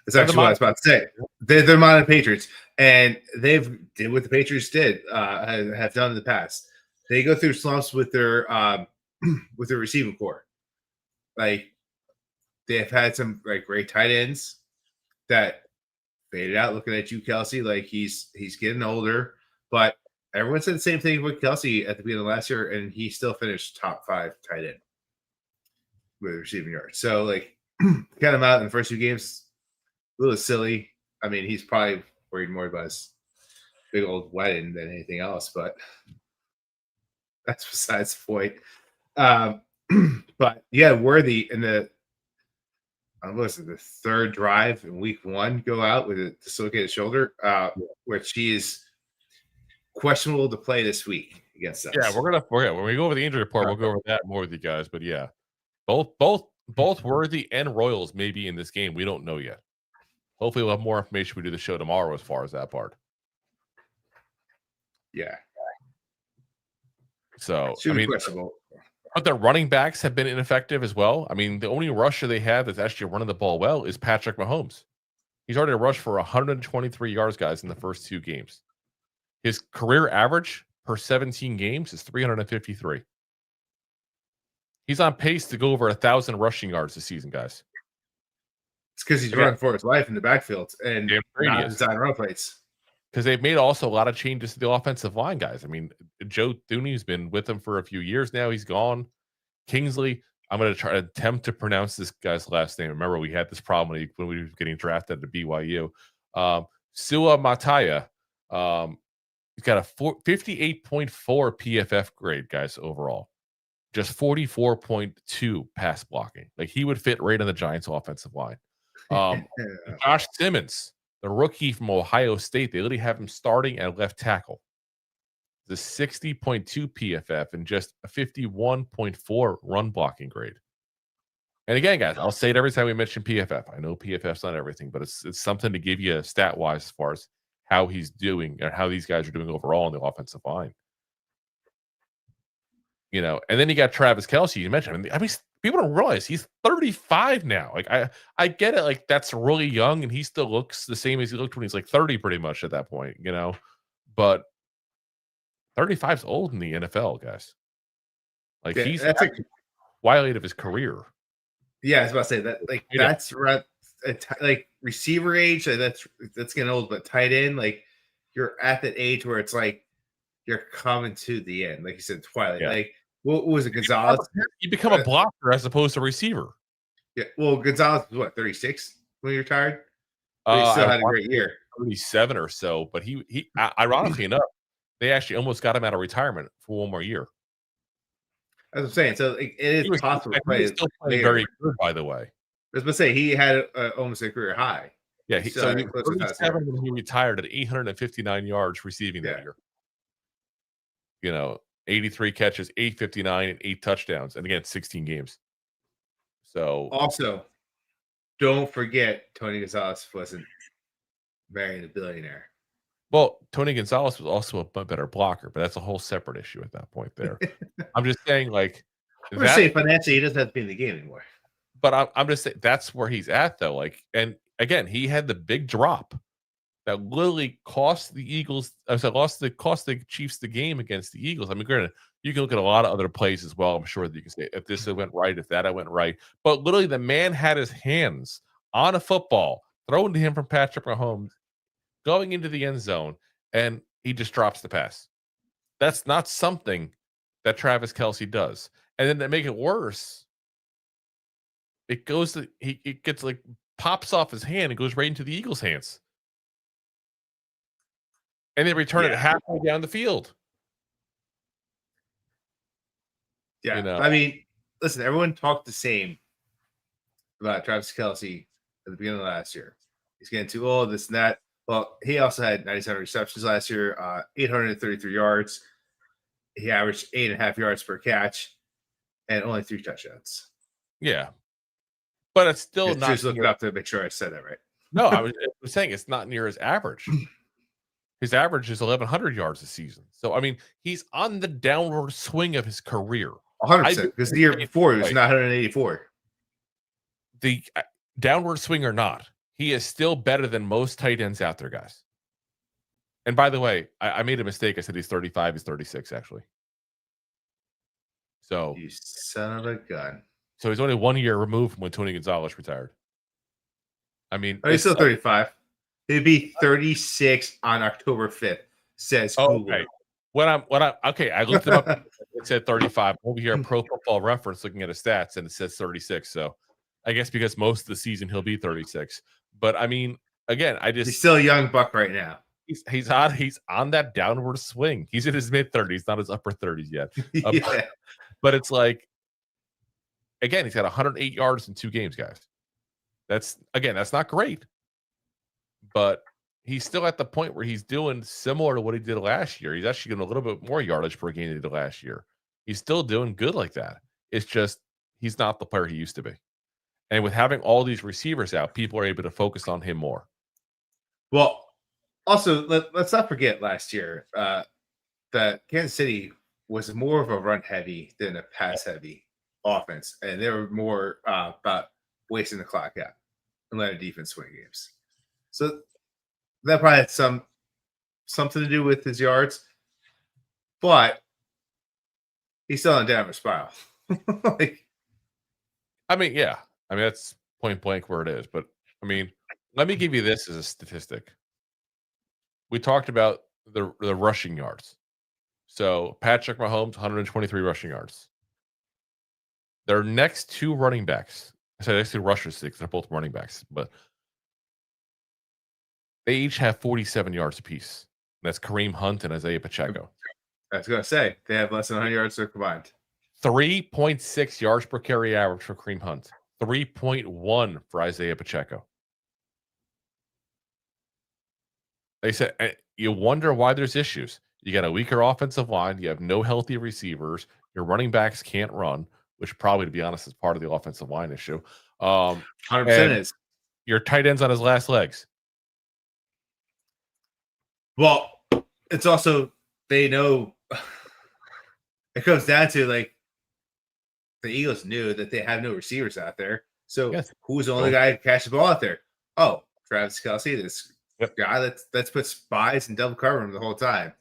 I was about to say. They're modern Patriots, and they've did what the Patriots have done in the past. They go through slumps with their receiving core. Like, they've had some great tight ends that faded out. Looking at you, Kelce, like he's getting older, but everyone said the same thing with Kelce at the beginning of last year, and he still finished top 5 tight end with receiving yards. So got him out in the first 2 games, a little silly. I mean, he's probably worried more about his big old wedding than anything else, but that's besides the point. But yeah, Worthy in the the 3rd drive in week 1 go out with a dislocated shoulder, which he is questionable to play this week against us. Yeah, when we go over the injury report, we'll go over that more with you guys. But yeah, both Worthy and Royals may be in this game. We don't know yet. Hopefully, we'll have more information. We do the show tomorrow as far as that part. Yeah. So questionable. But their running backs have been ineffective as well. I mean, the only rusher they have that's actually running the ball well is Patrick Mahomes. He's already rushed for 123 yards, guys, in the first 2 games. His career average per 17 games is 353. He's on pace to go over 1,000 rushing yards this season, guys. It's because he's running for his life in the backfield and not design run plays. Because they've made also a lot of changes to the offensive line, guys. I mean, Joe Thuney's been with them for a few years now. He's gone. Kingsley, I'm going to try to attempt to pronounce this guy's last name. Remember, we had this problem when we were getting drafted to BYU. Sua Mataya, he's got a 58.4 PFF grade, guys, overall. Just 44.2 pass blocking. Like, he would fit right in the Giants' offensive line. Josh Simmons, the rookie from Ohio State, they literally have him starting at left tackle. The 60.2 PFF and just a 51.4 run blocking grade. And again, guys, I'll say it every time we mention PFF. I know PFF's not everything, but it's something to give you stat-wise as far as how he's doing and how these guys are doing overall on the offensive line. And then you got Travis Kelce, you mentioned. I mean, people don't realize he's 35 now. Like, I get it. Like, that's really young, and he still looks the same as he looked when he's 30 pretty much at that point, But 35 is old in the NFL, guys. Like, he's that's twilight of his career. Yeah, I was about to say that. Like, that's like receiver age. That's getting old, but tight end, like, you're at that age where it's like you're coming to the end. Like you said, twilight. Yeah. Like, what was it, Gonzalez? You become a blocker as opposed to receiver. Yeah. Well, Gonzalez was 36 when he retired? But he still had a great year. 37 or so. But he ironically enough, they actually almost got him out of retirement for 1 more year. As I'm saying, so it is possible to play. He's still playing very good, by the way. I was going to say, he had almost a career high. Yeah, he was 37 when he retired at 859 yards receiving that year. 83 catches, 859, and 8 touchdowns. And again, 16 games. So also, don't forget Tony Gonzalez wasn't marrying a billionaire. Well, Tony Gonzalez was also a better blocker, but that's a whole separate issue at that point there. I'm just saying, like, I'm just saying financially, he doesn't have to be in the game anymore. But I'm just saying that's where he's at, though. Like, and again, he had the big drop that literally cost the Eagles. I said, cost the Chiefs the game against the Eagles. I mean, granted, you can look at a lot of other plays as well. I'm sure that you can say if this went right, if that went right. But literally, the man had his hands on a football thrown to him from Patrick Mahomes, going into the end zone, and he just drops the pass. That's not something that Travis Kelce does. And then to make it worse, it goes to it gets like pops off his hand and goes right into the Eagles' hands. And they return it halfway down the field. Yeah. I mean, listen, everyone talked the same about Travis Kelce at the beginning of last year. He's getting too old, this and that. Well, he also had 97 receptions last year, 833 yards. He averaged 8.5 yards per catch and only 3 touchdowns. Yeah. But it's still not. Just looking up to make sure I said that right. No, I was saying it's not near his average. His average is 1,100 yards a season. So, I mean, he's on the downward swing of his career. 100%. Because the year before, he was 984. The downward swing or not, he is still better than most tight ends out there, guys. And by the way, I made a mistake. I said he's 35. He's 36, actually. So, you son of a gun. So he's only 1 year removed from when Tony Gonzalez retired. I mean, he's still 35. He'd be 36 on October 5th. Says Google. Okay. I looked it up. It said 35. Over here, Pro Football Reference, looking at his stats, and it says 36. So I guess because most of the season he'll be 36. But I mean, again, he's still a young buck right now. He's on that downward swing. He's in his mid 30s, not his upper 30s yet. But it's like, again, he's got 108 yards in 2 games, guys. That's not great. But he's still at the point where he's doing similar to what he did last year. He's actually getting a little bit more yardage per game than he did last year. He's still doing good like that. It's just he's not the player he used to be. And with having all these receivers out, people are able to focus on him more. Well, also, let's not forget last year that Kansas City was more of a run-heavy than a pass-heavy offense. And they were more about wasting the clock out and letting defense win games. So that probably had something to do with his yards, but he's still on a downward spiral. That's point blank where it is. But I mean, let me give you this as a statistic. We talked about the rushing yards. So Patrick Mahomes, 123 rushing yards. Their next 2 running backs, I said next 2 rushers, they're both running backs, but they each have 47 yards apiece. That's Kareem Hunt and Isaiah Pacheco. I was going to say, they have less than 100 yards combined. 3.6 yards per carry average for Kareem Hunt. 3.1 for Isaiah Pacheco. They said, you wonder why there's issues. You got a weaker offensive line. You have no healthy receivers. Your running backs can't run, which probably, to be honest, is part of the offensive line issue. 100% is. Your tight end's on his last legs. Well, it's also, they know it comes down to like the Eagles knew that they have no receivers out there. So who's the only guy who can catch the ball out there? Oh, Travis Kelce, this guy that's put spies and double cover him the whole time.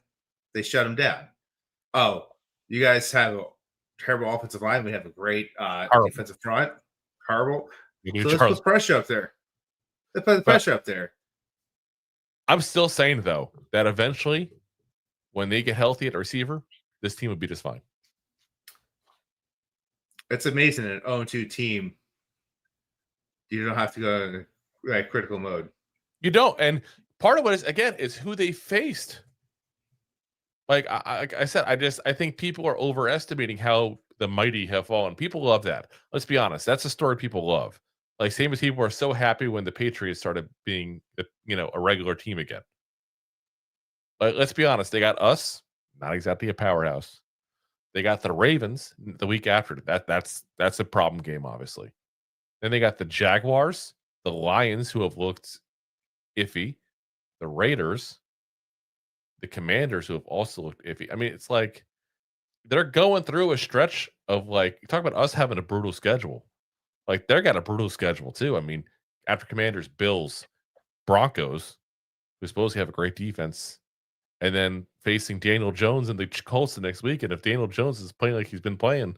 They shut him down. Oh, you guys have a terrible offensive line. We have a great defensive front. Horrible. So let's put pressure up there. Let's put the pressure up there. I'm still saying, though, that eventually, when they get healthy at receiver, this team would be just fine. It's amazing, an 0-2 team, you don't have to go in like critical mode. You don't. And part of it is, again, is who they faced. Like I said, I think people are overestimating how the mighty have fallen. People love that. Let's be honest. That's a story people love. Like, same as people are so happy when the Patriots started being, a regular team again. But let's be honest. They got us, not exactly a powerhouse. They got the Ravens the week after. That's a problem game, obviously. Then they got the Jaguars, the Lions, who have looked iffy, the Raiders, the Commanders, who have also looked iffy. I mean, it's like they're going through a stretch of like, you talk about us having a brutal schedule. Like, they're got a brutal schedule too. I mean, after Commanders, Bills, Broncos, who supposed to have a great defense, and then facing Daniel Jones and the Colts the next week. And if Daniel Jones is playing like he's been playing,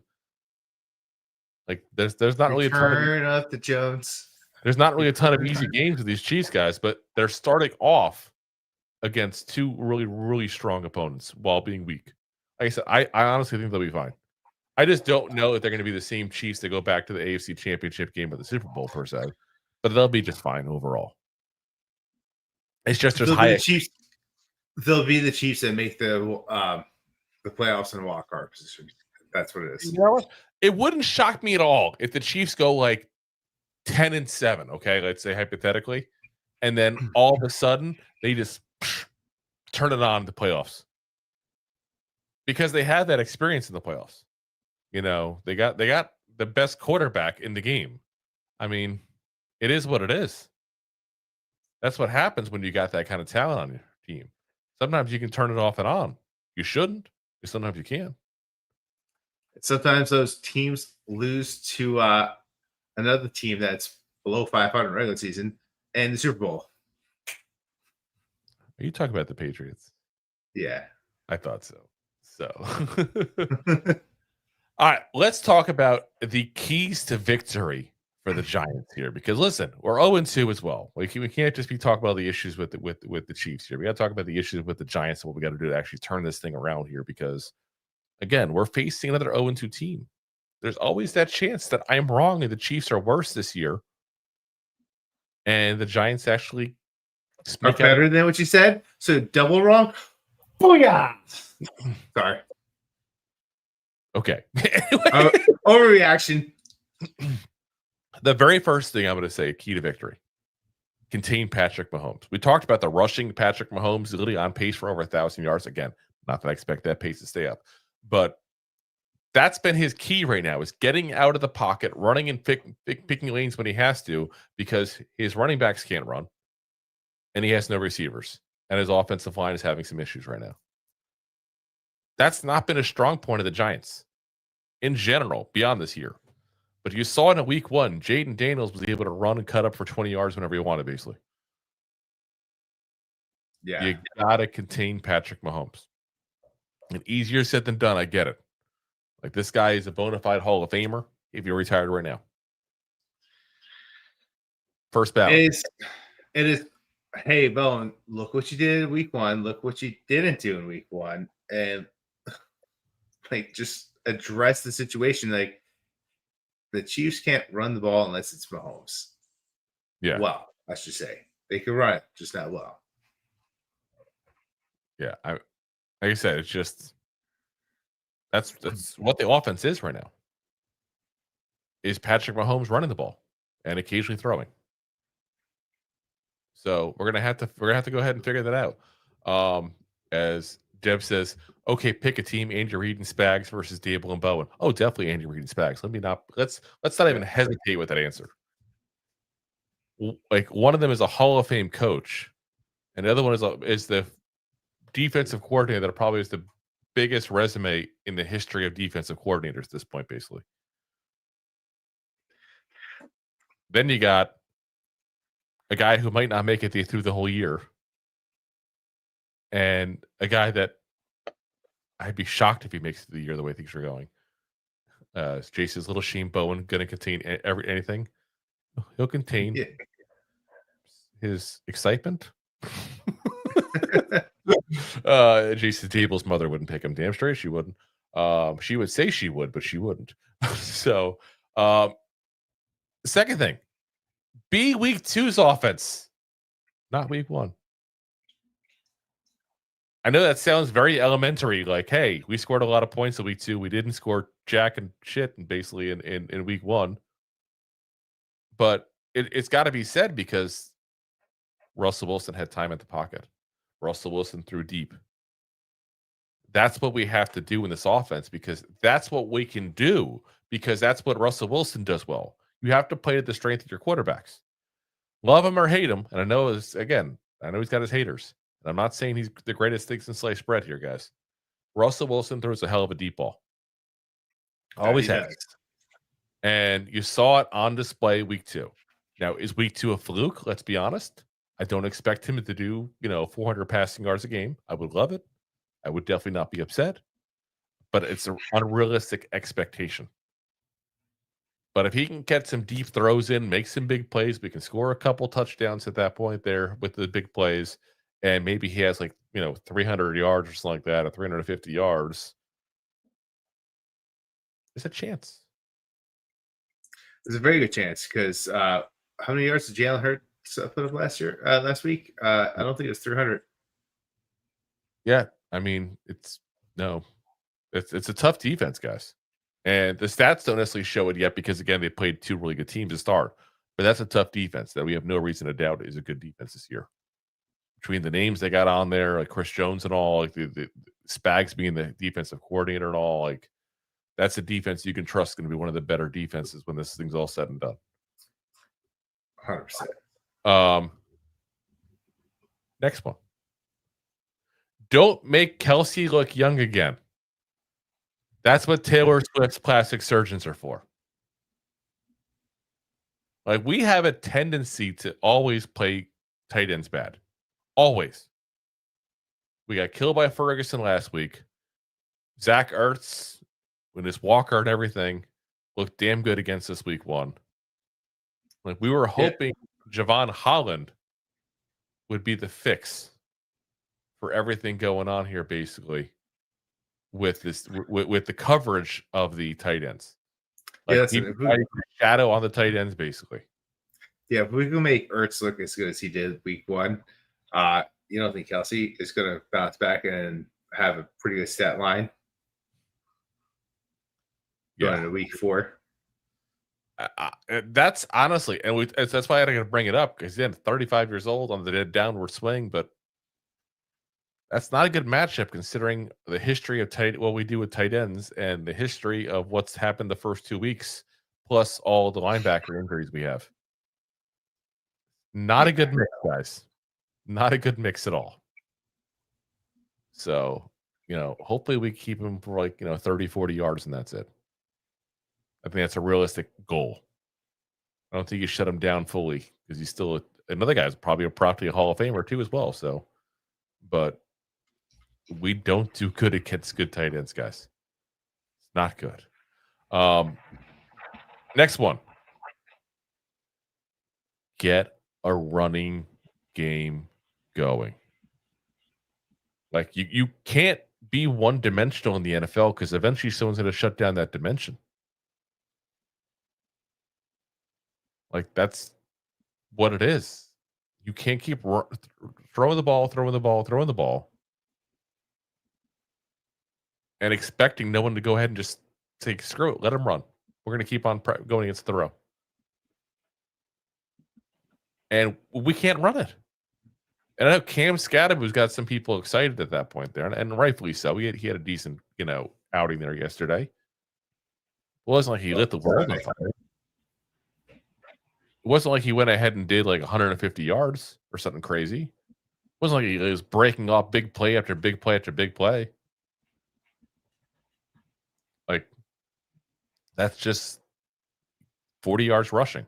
like there's not really a Turn up the Jones. There's not really a ton of easy games with these Chiefs guys, but they're starting off against two really, really strong opponents while being weak. Like I said, I honestly think they'll be fine. I just don't know if they're going to be the same Chiefs that go back to the AFC Championship game or the Super Bowl per se, but they'll be just fine overall. It's just there's high. They'll be the Chiefs that make the playoffs in a wild card position. That's what it is. You know what? It wouldn't shock me at all if the Chiefs go like 10-7. Okay, let's say hypothetically, and then all of a sudden they just turn it on the playoffs because they had that experience in the playoffs. You know, they got the best quarterback in the game. I mean, it is what it is. That's what happens when you got that kind of talent on your team. Sometimes you can turn it off and on. You shouldn't, but sometimes you can. Sometimes those teams lose to another team that's below 500 regular season and the Super Bowl. Are you talking about the Patriots? Yeah. I thought so. All right, let's talk about the keys to victory for the Giants here, because listen, we're 0-2 as well. We can't just be talking about the issues with the Chiefs here. We got to talk about the issues with the Giants and what we got to do to actually turn this thing around here, because again, we're facing another 0-2 team. There's always that chance that I'm wrong and the Chiefs are worse this year, and the Giants actually are better than what you said. So double wrong. Booyah! Sorry. Okay. Overreaction. The very first thing I'm going to say, key to victory, contain Patrick Mahomes. We talked about the rushing. Patrick Mahomes is literally on pace for over 1,000 yards. Again, not that I expect that pace to stay up, but that's been his key right now, is getting out of the pocket, running and picking lanes when he has to, because his running backs can't run and he has no receivers, and his offensive line is having some issues right now. That's not been a strong point of the Giants in general beyond this year. But you saw in week 1, Jaden Daniels was able to run and cut up for 20 yards whenever he wanted, basically. Yeah. You got to contain Patrick Mahomes. And easier said than done, I get it. Like, this guy is a bona fide Hall of Famer if you're retired right now. First battle. It is, hey, Bone, look what you did in week 1. Look what you didn't do in week 1. And, like, just address the situation. Like, the Chiefs can't run the ball unless it's Mahomes. Yeah. Well, I should say. They can run it, just not well. Yeah. Like I said, it's just that's what the offense is right now. Is Patrick Mahomes running the ball and occasionally throwing. So we're gonna have to go ahead and figure that out. As Jeb says, okay, pick a team, Andy Reid and Spags versus Dable and Bowen. Oh, definitely Andy Reid and Spags. Let's not even hesitate with that answer. Like, one of them is a Hall of Fame coach, and the other one is the defensive coordinator that probably is the biggest resume in the history of defensive coordinators at this point, basically. Then you got a guy who might not make it through the whole year, and a guy that I'd be shocked if he makes it through the year the way things are going. Jason's little Sheen Bowen going to contain anything. He'll contain his excitement. Jason Dable's mother wouldn't pick him. Damn straight she wouldn't. She would say she would, but she wouldn't. So, second thing, be week 2's offense, not week 1. I know that sounds very elementary, like, hey, we scored a lot of points in week 2. We didn't score jack and shit basically in week 1. But it's got to be said, because Russell Wilson had time at the pocket. Russell Wilson threw deep. That's what we have to do in this offense, because that's what we can do, because that's what Russell Wilson does well. You have to play to the strength of your quarterbacks. Love them or hate them. And I know, I know he's got his haters. And I'm not saying he's the greatest things in sliced bread here, guys. Russell Wilson throws a hell of a deep ball. Always has. And you saw it on display week 2. Now, is week 2 a fluke? Let's be honest. I don't expect him to do, 400 passing yards a game. I would love it. I would definitely not be upset. But it's an unrealistic expectation. But if he can get some deep throws in, make some big plays, we can score a couple touchdowns at that point there with the big plays. And maybe he has 300 yards or something like that, or 350 yards. There's a chance. There's a very good chance because how many yards did Jalen Hurts put up last week? I don't think it was 300. Yeah, I mean, it's a tough defense, guys. And the stats don't necessarily show it yet because, again, they played 2 really good teams to start. But that's a tough defense that we have no reason to doubt is a good defense this year. Between the names they got on there, like Chris Jones and all, like the Spags being the defensive coordinator and all, like that's a defense you can trust going to be one of the better defenses when this thing's all said and done. 100%. Next one. Don't make Kelce look young again. That's what Taylor Swift's plastic surgeons are for. Like, we have a tendency to always play tight ends bad. Always. We got killed by Ferguson last week. Zach Ertz, with his walker and everything, looked damn good against us week 1. Like, we were hoping Jevon Holland would be the fix for everything going on here, basically, with this with the coverage of the tight ends. Like, shadow on the tight ends, basically. Yeah, if we can make Ertz look as good as he did week 1, you don't think Kelce is going to bounce back and have a pretty good stat line going into week 4? That's honestly, and that's why I got to bring it up, because then 35 years old on the downward swing, but that's not a good matchup considering the history of what we do with tight ends and the history of what's happened the first 2 weeks, plus all the linebacker injuries we have. Not a good mix, guys. Not a good mix at all. So, hopefully we keep him for 30, 40 yards and that's it. I think that's a realistic goal. I don't think you shut him down fully because he's still another guy's probably a Hall of Famer too as well. So, but we don't do good against good tight ends, guys. It's not good. Next one. Get a running game going. Like, you can't be one-dimensional in the NFL because eventually someone's going to shut down that dimension. Like, that's what it is. You can't keep throwing the ball, and expecting no one to go ahead and just say, screw it, let him run. We're going to keep on going against the throw. And we can't run it. And I know Cam Scadaboo's got some people excited at that point there, and rightfully so. He had a decent, outing there yesterday. It wasn't like he lit the world on fire. It wasn't like he went ahead and did 150 yards or something crazy. It wasn't like he was breaking off big play after big play after big play. Like, that's just 40 yards rushing.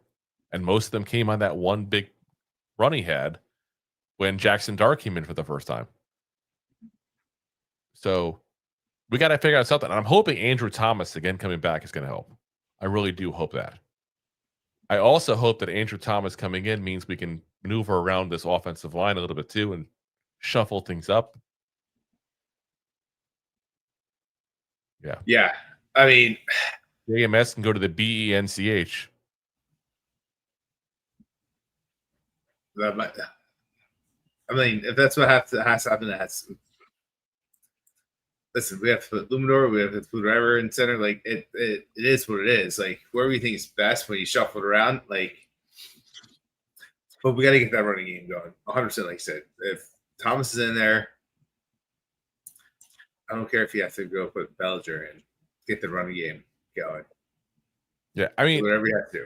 And most of them came on that one big run he had when Jackson Dart came in for the first time. So we got to figure out something. And I'm hoping Andrew Thomas, again, coming back is going to help. I really do hope that. I also hope that Andrew Thomas coming in means we can maneuver around this offensive line a little bit too and shuffle things up. Yeah. Yeah. I mean, AMS can go to the BENCH. I mean, if that's what has to happen, listen, we have to put Luminor, we have to put whatever in center. Like, it is what it is. Like, wherever you think is best when you shuffle it around, but we got to get that running game going. 100%, like I said. If Thomas is in there, I don't care if you have to go put Bellinger in, get the running game going. Yeah, I mean, whatever you have to do.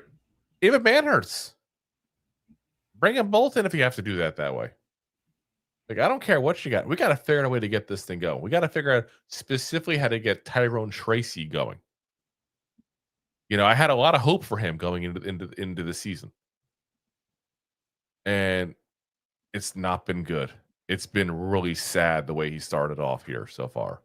Even Manhurts. Bring them both in if you have to do that way. Like, I don't care what you got. We got to figure out a way to get this thing going. We got to figure out specifically how to get Tyrone Tracy going. I had a lot of hope for him going into the season, and it's not been good. It's been really sad the way he started off here so far,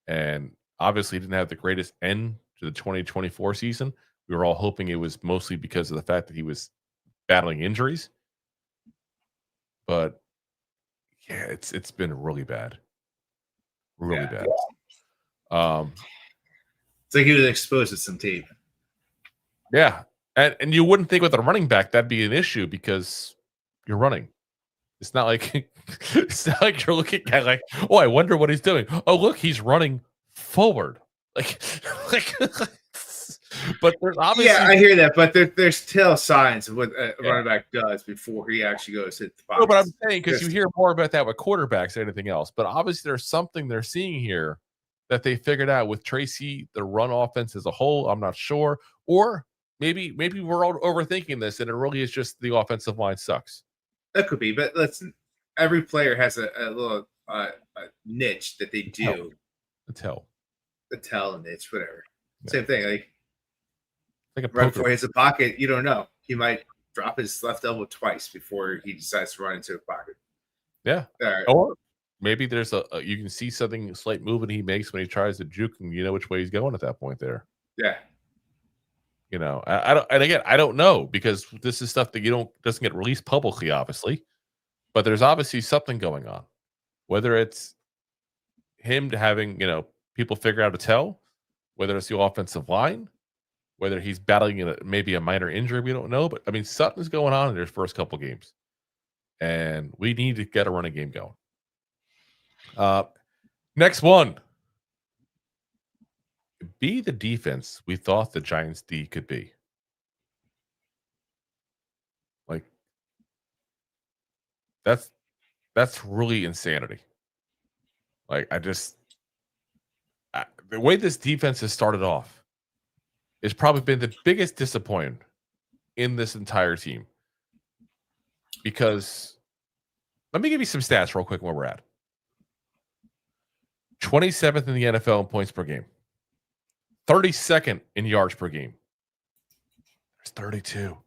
and obviously didn't have the greatest end to the 2024 season. We were all hoping it was mostly because of the fact that he was battling injuries, but yeah, it's been really bad, really bad. It's like he was exposed to some tape. Yeah, and you wouldn't think with a running back that'd be an issue because you're running. It's not like you're looking at like, oh, I wonder what he's doing. Oh, look, he's running forward. Like, but there's obviously I hear that, but there's tell signs of what a running back does before he actually goes hit the box. No, but I'm saying because you hear more about that with quarterbacks than anything else. But obviously, there's something they're seeing here that they figured out with Tracy, the run offense as a whole. I'm not sure, or maybe we're all overthinking this, and it really is just the offensive line sucks. That could be, but every player has a little niche that they do. The tell niche, whatever. Yeah. Same thing. Like right before he hits a pocket, you don't know. He might drop his left elbow twice before he decides to run into a pocket. Yeah. Or maybe there's you can see something slight movement he makes when he tries to juke, and you know which way he's going at that point there. Yeah. I don't, and again, I don't know because this is stuff that doesn't get released publicly, obviously, but there's obviously something going on, whether it's him having, people figure out a tell, whether it's the offensive line, whether he's battling maybe a minor injury, we don't know, but I mean, something's going on in their first couple games, and we need to get a running game going. Next one. Be the defense we thought the Giants D could be. Like, that's really insanity. Like, the way this defense has started off has probably been the biggest disappointment in this entire team. Because let me give you some stats real quick where we're at. 27th in the NFL in points per game. 32nd in yards per game. There's 32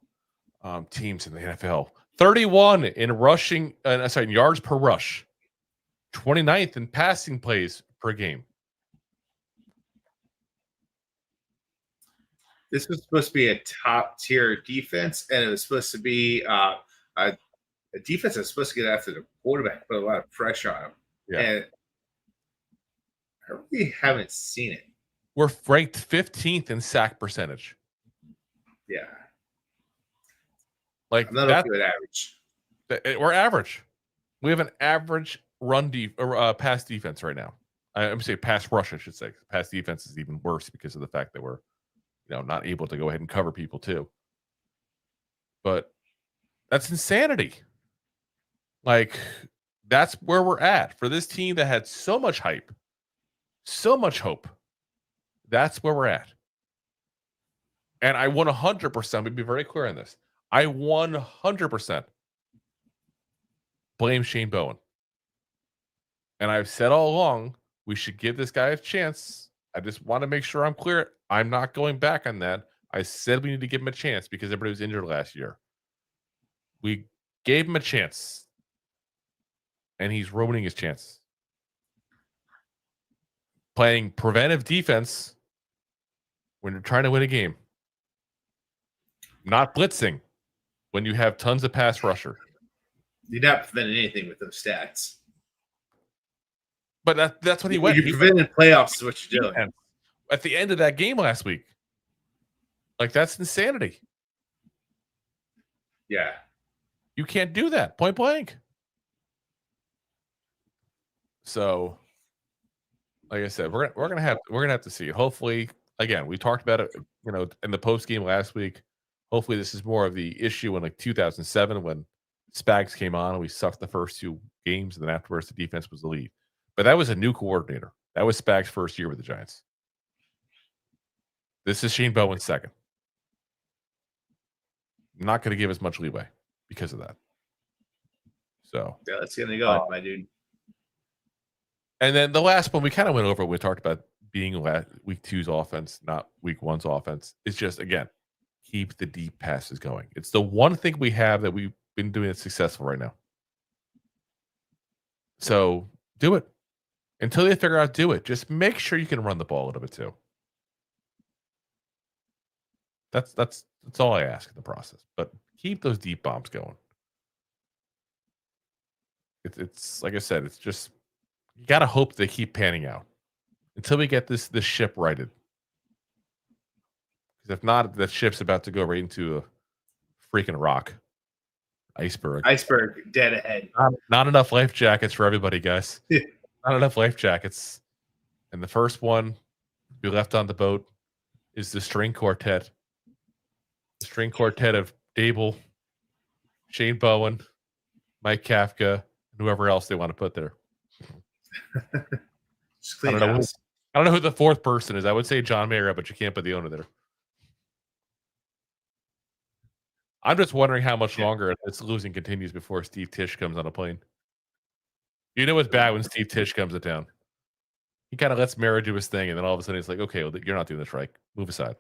teams in the NFL. 31 in rushing, in yards per rush. 29th in passing plays per game. This was supposed to be a top-tier defense, and it was supposed to be a defense that's supposed to get after the quarterback, put a lot of pressure on him. Yeah. And I really haven't seen it. We're ranked 15th in sack percentage. Yeah. Like, I'm not okay with average. We're average. We have an average pass defense right now. I'm going to say pass rush, I should say. Pass defense is even worse because of the fact that we're not able to go ahead and cover people too. But that's insanity. Like, that's where we're at for this team that had so much hype, so much hope. That's where we're at. And I 100%, we'd be very clear on this. I 100% blame Shane Bowen. And I've said all along, we should give this guy a chance. I just want to make sure I'm clear. I'm not going back on that. I said we need to give him a chance because everybody was injured last year. We gave him a chance. And he's ruining his chance. Playing preventive defense when you're trying to win a game. Not blitzing when you have tons of pass rusher. You're not preventing anything with those stats. But that's what he went. You're preventing playoffs is what you're doing. At the end of that game last week. Like, that's insanity. Yeah. You can't do that. Point blank. So, like I said, we're gonna have to see. Hopefully, again, we talked about it, in the post game last week. Hopefully, this is more of the issue in 2007 when Spags came on and we sucked the first two games, and then afterwards the defense was the lead. But that was a new coordinator. That was Spags' first year with the Giants. This is Shane Bowen's second. I'm not going to give us much leeway because of that. So yeah, that's gonna go, my dude. And then the last one we kind of went over. We talked about being week 2's offense, not week 1's offense. It's just, again, keep the deep passes going. It's the one thing we have that we've been doing that's successful right now. So do it until they figure out. Do it. Just make sure you can run the ball a little bit too. That's all I ask in the process. But keep those deep bombs going. It's like I said. It's just you gotta hope they keep panning out until we get this ship righted. Because if not, that ship's about to go right into a freaking rock. Iceberg Dead ahead. Not enough life jackets for everybody, guys. Not enough life jackets. And the first one we left on the boat is the string quartet. The string quartet of Dable, Shane Bowen, Mike Kafka, and whoever else they want to put there. I don't know who the fourth person is. I would say John Mayer, but you can't put the owner there. I'm just wondering how much longer this losing continues before Steve Tisch comes on a plane. You know it's bad when Steve Tisch comes to town. He kind of lets Mara do his thing, and then all of a sudden he's like, okay, well, you're not doing this right. Move aside.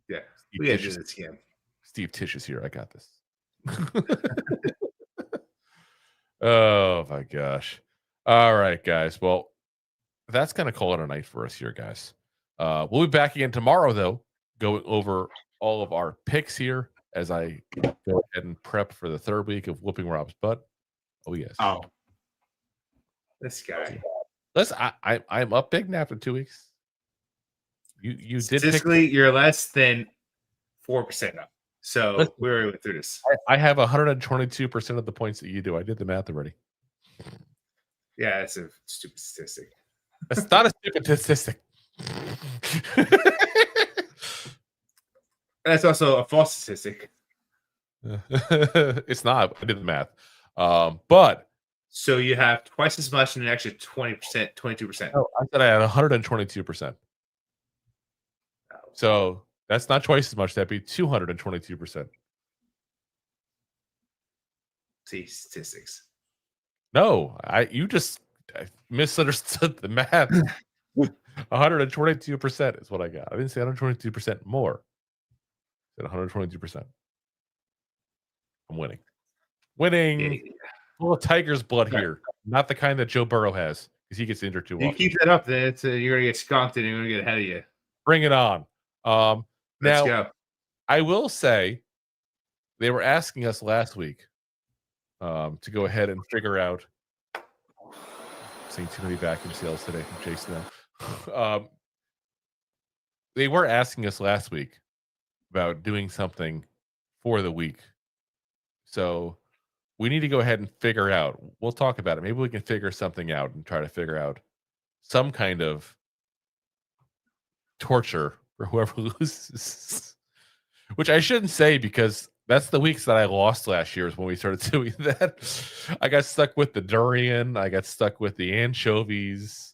Yeah, we got to do this again. Steve Tisch is here. I got this. Oh, my gosh. All right, guys. Well, that's going to call it a night for us here, guys. We'll be back again tomorrow, though, going over all of our picks here as I go ahead and prep for the third week of whooping Rob's butt. Oh, yes. Oh, this guy. I'm up big now after 2 weeks. You did statistically, you're less than 4% up. So we already went through this. I have 122% of the points that you do. I did the math already. Yeah, it's a stupid statistic. It's not a stupid statistic. That's also a false statistic. It's not. I did the math. But so you have twice as much and an extra 20%, 22%. Oh, I said I had 122%. So that's not twice as much. That'd be 222%. See, statistics. No, you just misunderstood the math. 122% is what I got. I didn't say 122% more. I said 122%. I'm winning. Yeah. Full of tiger's blood here. Not the kind that Joe Burrow has, because he gets injured too often. You keep that up, then you're going to get skunked and you're going to get ahead of you. Bring it on. Let's go. I will say they were asking us last week to go ahead and figure out. Seeing too many vacuum sales today from Jason now. They were asking us last week about doing something for the week. So we need to go ahead and figure out. We'll talk about it. Maybe we can figure something out and try to figure out some kind of torture for whoever loses. Which I shouldn't say, because that's the weeks that I lost last year is when we started doing that. I got stuck with the durian. I got stuck with the anchovies.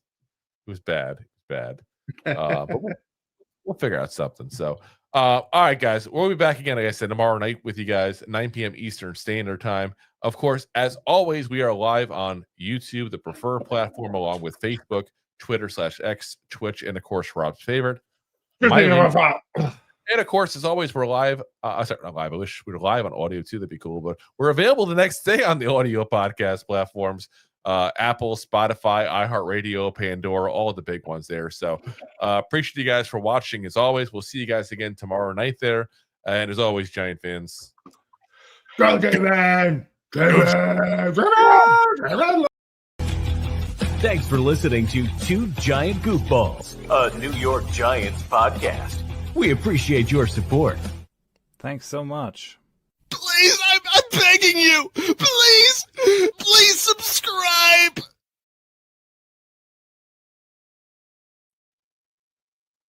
It was bad. But we'll figure out something. So, all right, guys, we'll be back again, like I said, tomorrow night with you guys, 9 p.m. Eastern Standard Time. Of course, as always, we are live on YouTube, the preferred platform, along with Facebook, Twitter /X, Twitch, and of course, Rob's favorite. And of course, as always, we're live. Sorry, not live. I wish we were live on audio too. That'd be cool. But we're available the next day on the audio podcast platforms: Apple, Spotify, iHeartRadio, Pandora, all the big ones there. So appreciate you guys for watching. As always, we'll see you guys again tomorrow night there. And as always, Giant fans, go J-Man! Thanks for listening to Two Giant Goofballs, a New York Giants podcast. We appreciate your support. Thanks so much. Please, I'm begging you. Please.